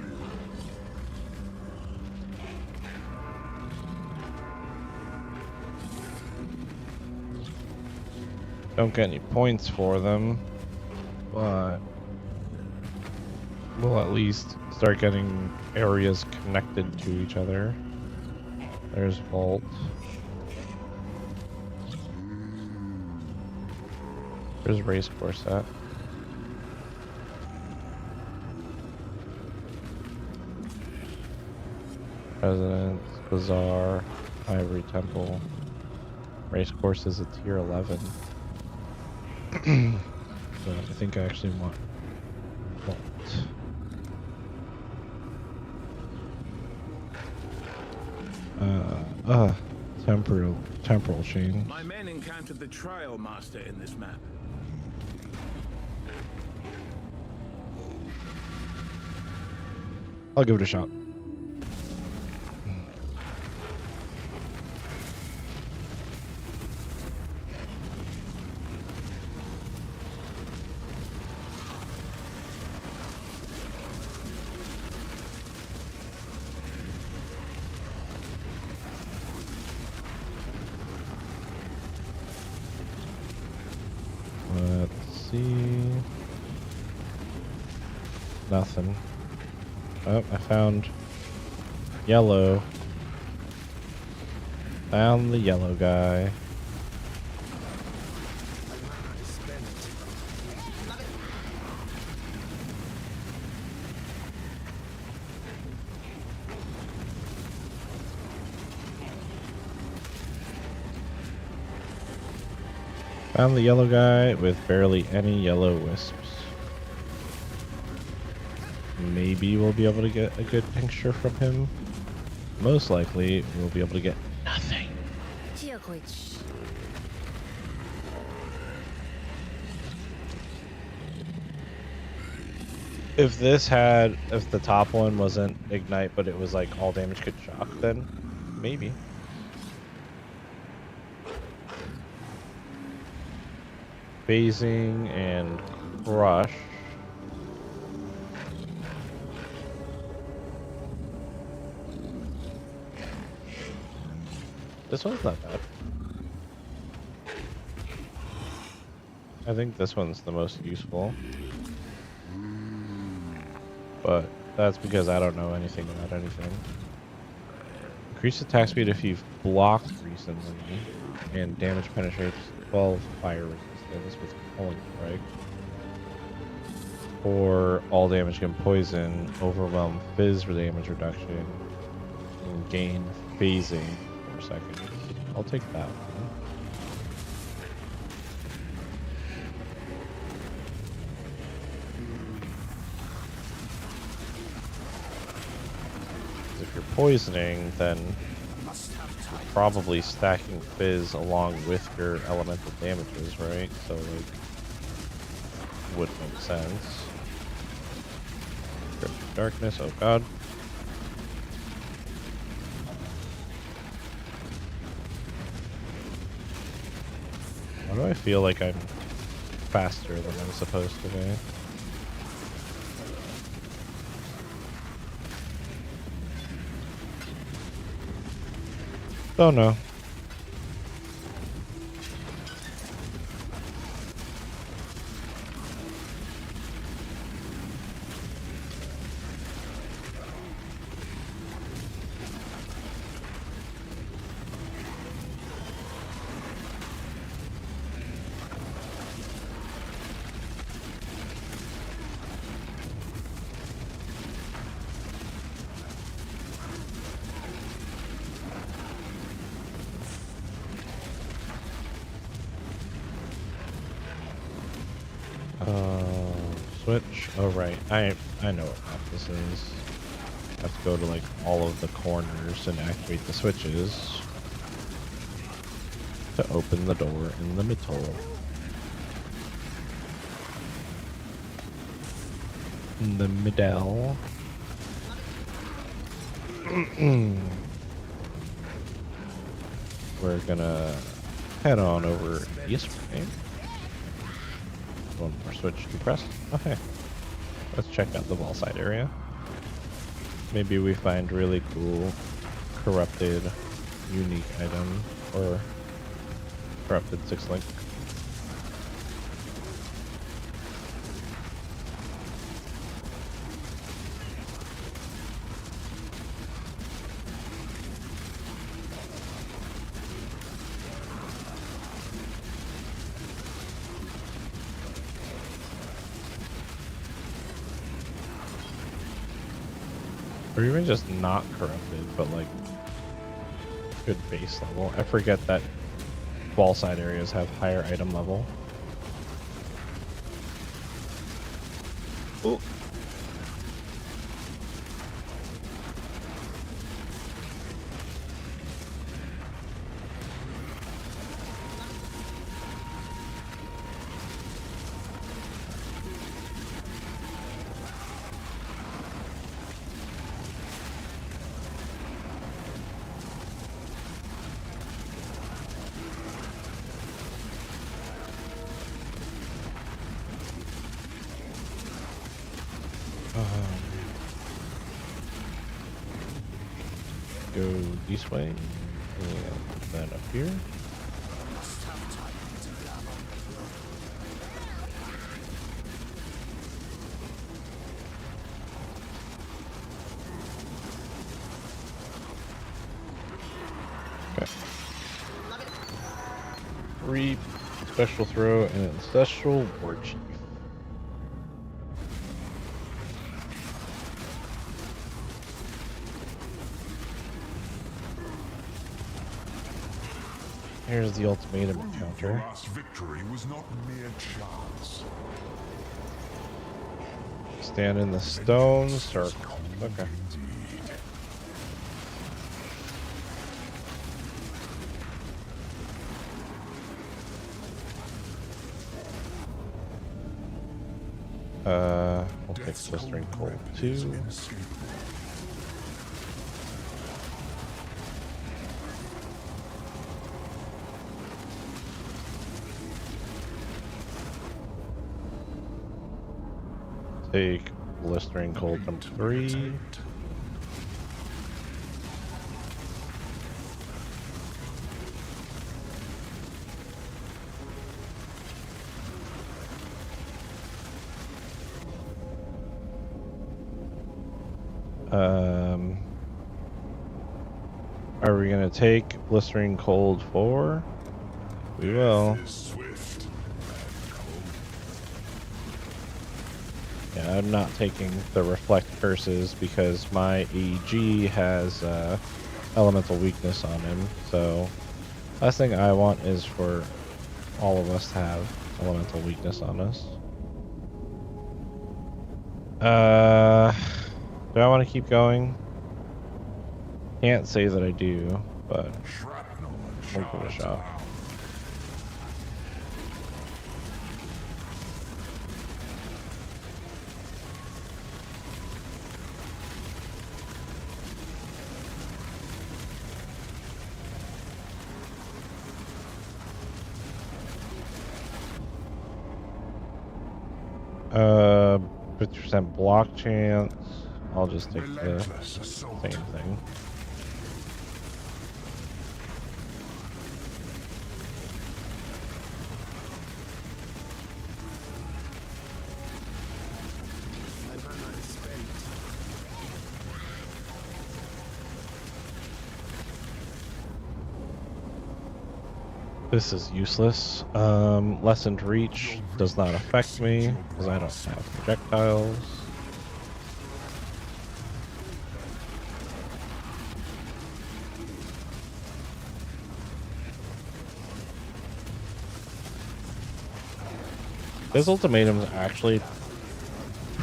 Don't get any points for them, but we'll at least start getting areas connected to each other. There's Vault. There's Race Course at. Residence, Bazaar, Ivory Temple. Race Course is a tier 11. So I think I actually want Vault. Temporal change. My men encountered the trial master in this map. I'll give it a shot. Let's see. Nothing. Oh, I found yellow. Found the yellow guy. Found the yellow guy with barely any yellow wisps. Maybe we'll be able to get a good picture from him. Most likely, we'll be able to get nothing. If the top one wasn't ignite, but it was like all damage could shock, then maybe. Phasing and crush. This one's not bad. I think this one's the most useful. But that's because I don't know anything about anything. Increase attack speed if you've blocked recently, and damage penetrates 12 fire resistance with Calling Strike. Or all damage can poison, overwhelm fizz for damage reduction, and gain phasing for seconds. I'll take that one. If you're poisoning, then you're probably stacking fizz along with your elemental damages, right? So, like, would make sense. Cryptic Darkness, oh god. Why do I feel like I'm faster than I'm supposed to be? Don't know. switch? Oh right, I know what map this is. I have to go to like all of the corners and activate the switches to open the door in the middle. In the middle. We're gonna head on over this way. One more switch to press. Okay. Let's check out the wall side area. Maybe we find really cool, corrupted, unique item, or corrupted 6-link. Or even just not corrupted, but like good base level. I forget that wall side areas have higher item level. Ooh. Go this way, and then up here. Okay. Reap, special throw, and ancestral war chief. Here's the ultimatum encounter. Last victory was not mere chance. Stand in the stone circle. Okay. We'll take Blistering Cold 2. Take Blistering Cold number 3. Are we gonna take Blistering Cold 4? We will. Yeah, I'm not taking the Reflect Curses because my AG has elemental weakness on him. So, last thing I want is for all of us to have elemental weakness on us. Do I want to keep going? Can't say that I do, but we'll give it a shot. Uh, 50% block chance. I'll just take the same thing. This is useless. Lessened reach does not affect me because I don't have projectiles. This ultimatum is actually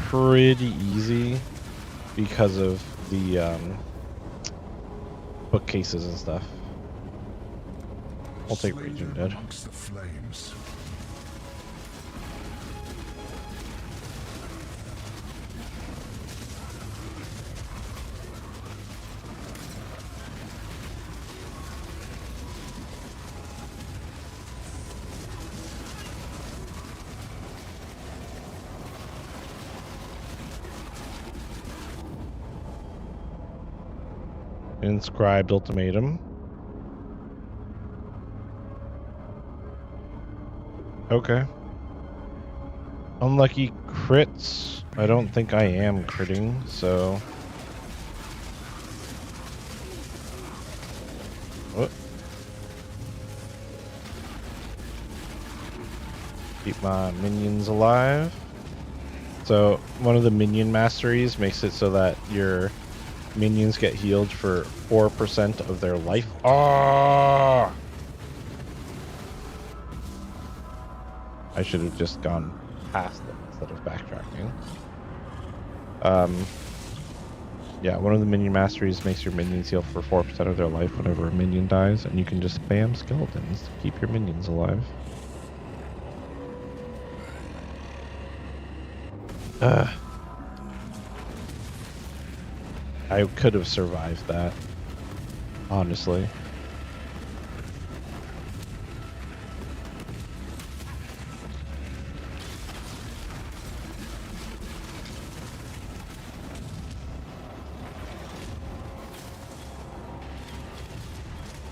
pretty easy because of the bookcases and stuff. I'll take Slay Raging them Dead. amongst the flames. Inscribed Ultimatum. Okay. Unlucky crits. I don't think I am critting, so... What? Keep my minions alive. So, one of the minion masteries makes it so that your minions get healed for 4% of their life. Oh! I should have just gone past it instead of backtracking. Yeah, one of the minion masteries makes your minions heal for 4% of their life whenever a minion dies, and you can just spam skeletons to keep your minions alive. I could have survived that, honestly.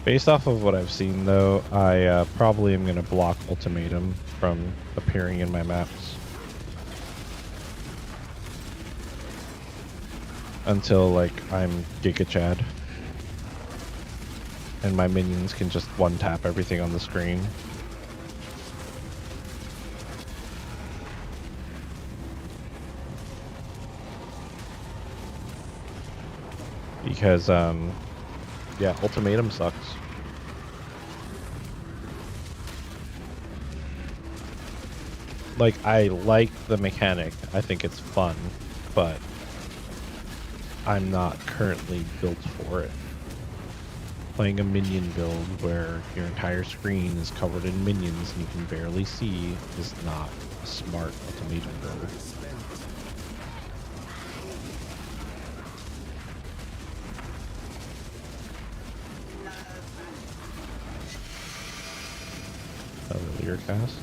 Based off of what I've seen, though, I probably am going to block Ultimatum from appearing in my maps until, like, I'm Giga Chad and my minions can just one-tap everything on the screen. Because, yeah, Ultimatum sucks. Like, I like the mechanic. I think it's fun, but I'm not currently built for it. Playing a minion build where your entire screen is covered in minions and you can barely see is not a smart Ultimatum build. Earlier cast.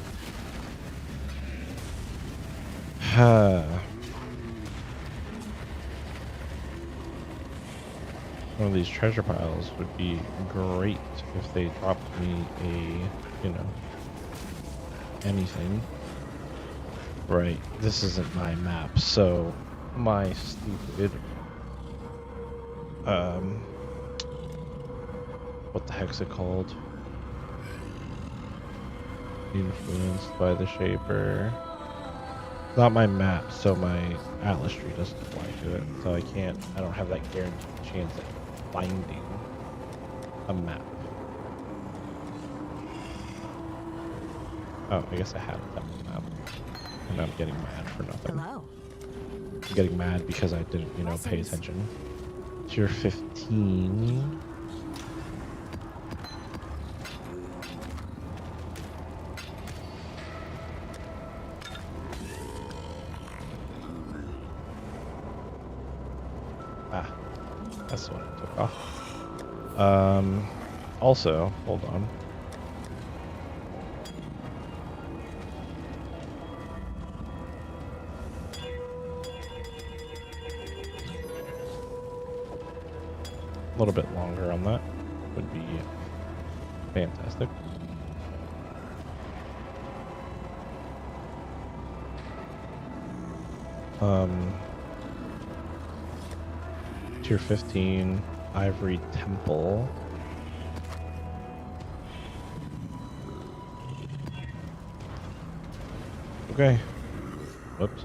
One of these treasure piles would be great if they dropped me a, you know, anything. Right, this isn't my map, so my stupid, what the heck's it called? Influenced by the Shaper. Not my map, so my Atlas tree doesn't apply to it. So I don't have that guaranteed chance at finding a map. Oh, I guess I have that map. And I'm getting mad for nothing. Hello. I'm getting mad because I didn't, you know, pay attention. Tier 15. That's what I took off. Also, hold on. A little bit longer on that would be fantastic. Tier 15, Ivory Temple. Okay. Whoops.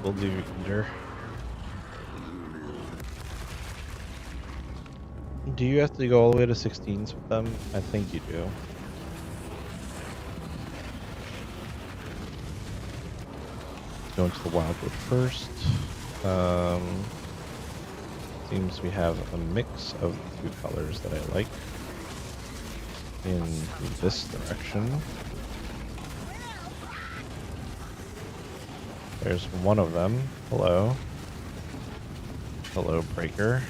We'll do Eater. Do you have to go all the way to 16s with them? I think you do. Go into the Wildwood first. Seems we have a mix of the two colors that I like in this direction. There's one of them. Hello. Hello, Breaker.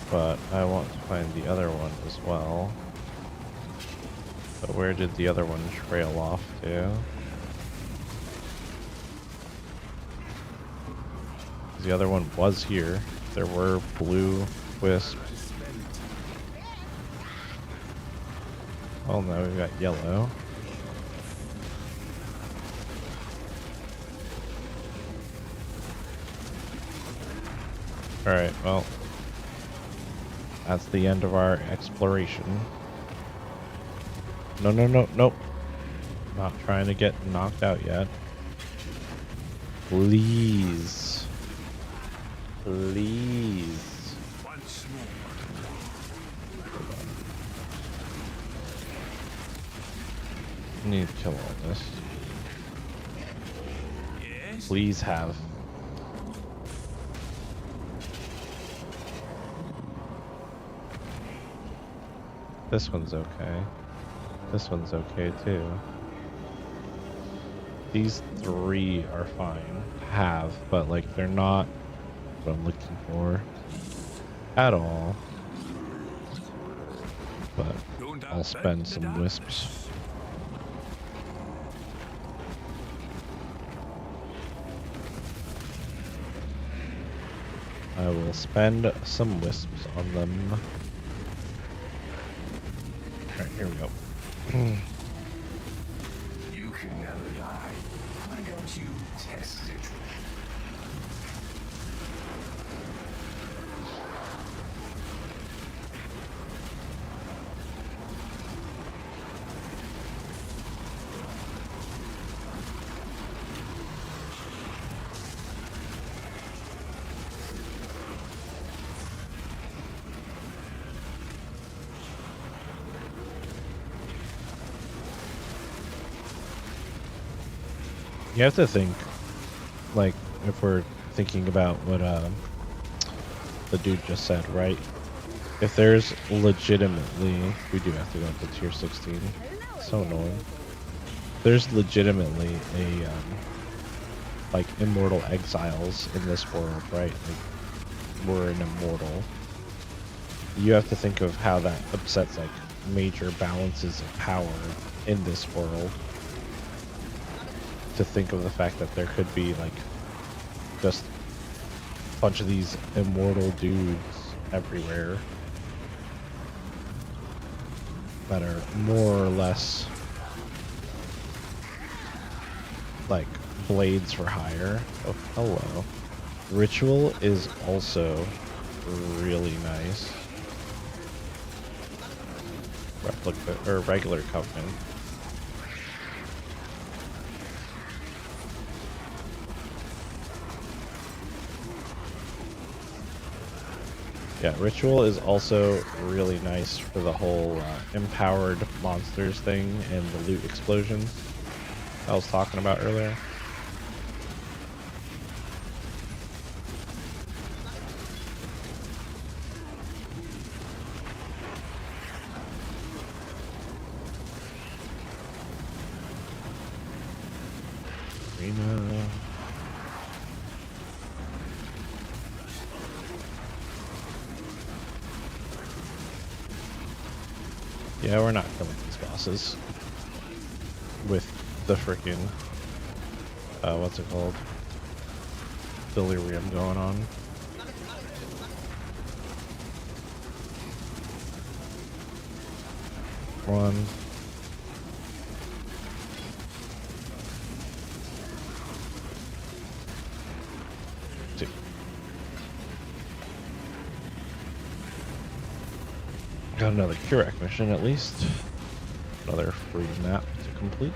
But I want to find the other one as well. But where did the other one trail off to? 'Cause the other one was here. There were blue wisps. Oh no, we've got yellow. Alright, well, that's the end of our exploration. No, no, no, nope. Not trying to get knocked out yet. Please. Please. Once more. I need to kill all this. Yes? Please have. This one's okay. This one's okay too. These three are fine. Have, but like they're not what I'm looking for at all. But I'll spend some wisps. I will spend some wisps on them. Alright, here we go. You can never die. Why don't you test it? You have to think, like, if we're thinking about what the dude just said, right? If there's legitimately, we do have to go up to tier 16. So annoying. There's legitimately a like immortal exiles in this world, right? Like, we're an immortal. You have to think of how that upsets like major balances of power in this world. To think of the fact that there could be like just a bunch of these immortal dudes everywhere that are more or less like blades for hire. Oh, hello. Ritual is also really nice. Replica or regular covenant. Yeah, Ritual is also really nice for the whole empowered monsters thing and the loot explosions I was talking about earlier. Arena. Yeah, we're not killing these bosses with the freaking what's it called? Delirium going on. One. Two. Got another Curec mission at least. Another free map to complete.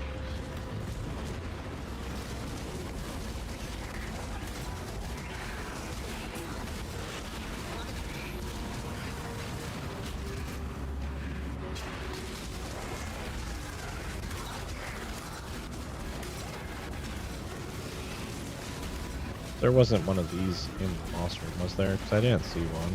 There wasn't one of these in the boss room, was there? Because I didn't see one.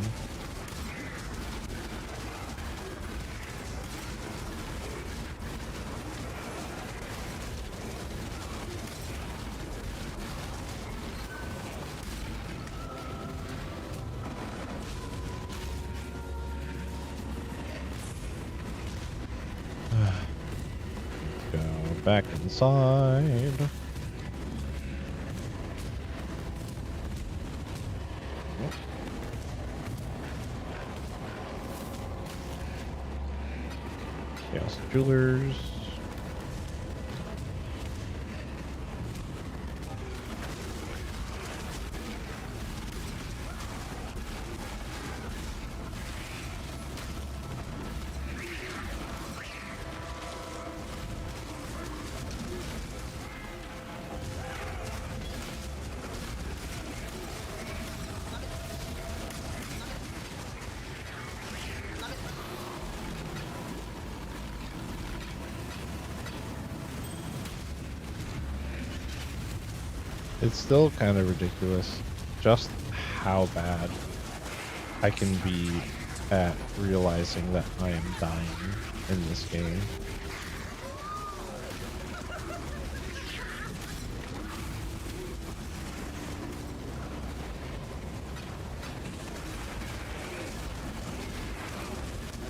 Go back inside. Chaos Jewelers. It's still kind of ridiculous just how bad I can be at realizing that I am dying in this game.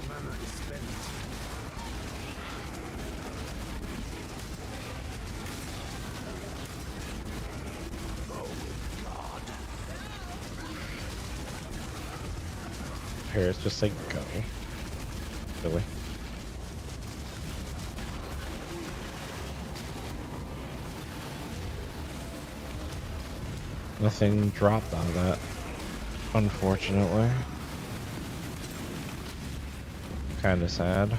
Mana is spent. Here, it's just like go. Really? Nothing dropped out of that, unfortunately. Kinda sad.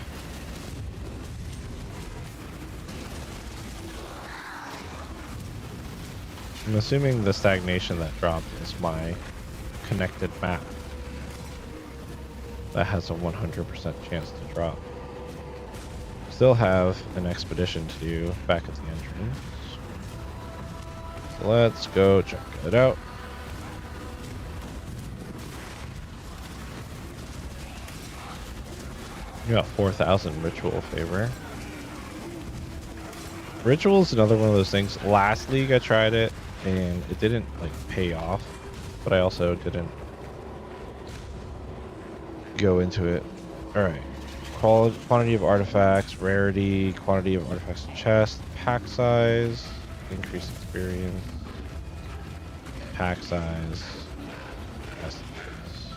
I'm assuming the stagnation that dropped is my connected map. That has a 100% chance to drop. Still have an expedition to do back at the entrance. So let's go check it out. You got 4,000 ritual favor. Ritual is another one of those things. Last league I tried it and it didn't like pay off, but I also didn't go into it. All right, quantity of artifacts, rarity, quantity of artifacts in chest, pack size, increased experience, pack size, estimates.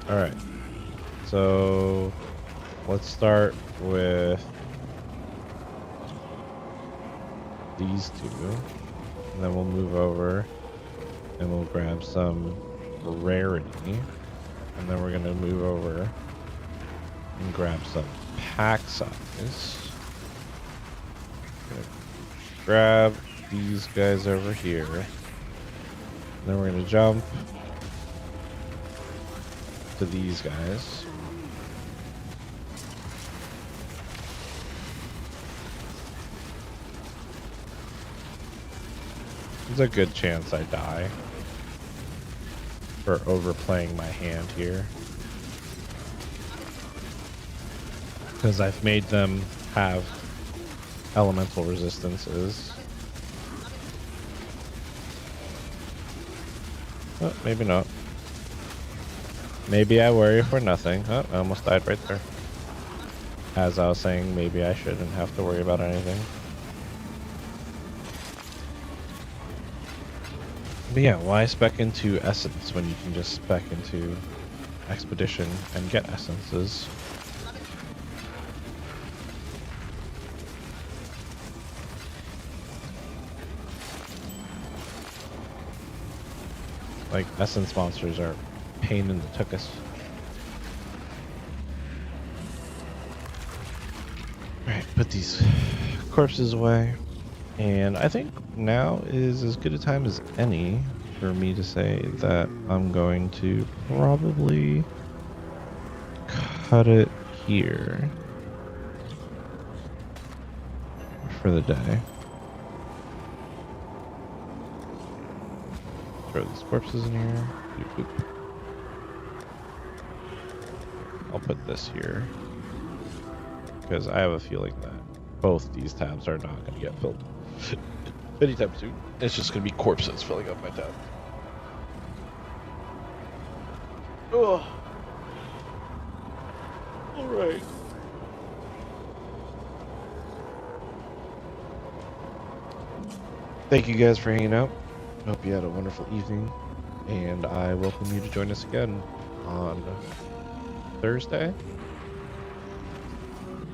All right, so let's start with these two, and then we'll move over and we'll grab some rarity, and then we're gonna move over and grab some pack size. Gonna grab these guys over here, and then we're gonna jump to these guys. There's a good chance I die for overplaying my hand here, because I've made them have elemental resistances. Oh, maybe not. Maybe I worry for nothing. Oh, I almost died right there. As I was saying, maybe I shouldn't have to worry about anything. But yeah, why spec into essence when you can just spec into expedition and get essences? Like, essence monsters are pain in the tuchus. Alright, put these corpses away. And I think now is as good a time as any for me to say that I'm going to probably cut it here for the day. Throw these corpses in here. Boop, boop. I'll put this here because I have a feeling that both these tabs are not going to get filled anytime soon. It's just going to be corpses filling up my tab. Oh. All right. Thank you guys for hanging out. Hope you had a wonderful evening, and I welcome you to join us again on Thursday.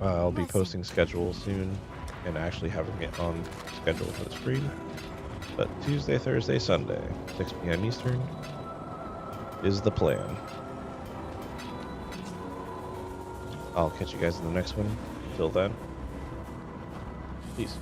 I'll be posting schedule soon and actually having it on schedule for the screen. But Tuesday, Thursday, Sunday, 6 p.m. Eastern is the plan. I'll catch you guys in the next one. Till then, peace.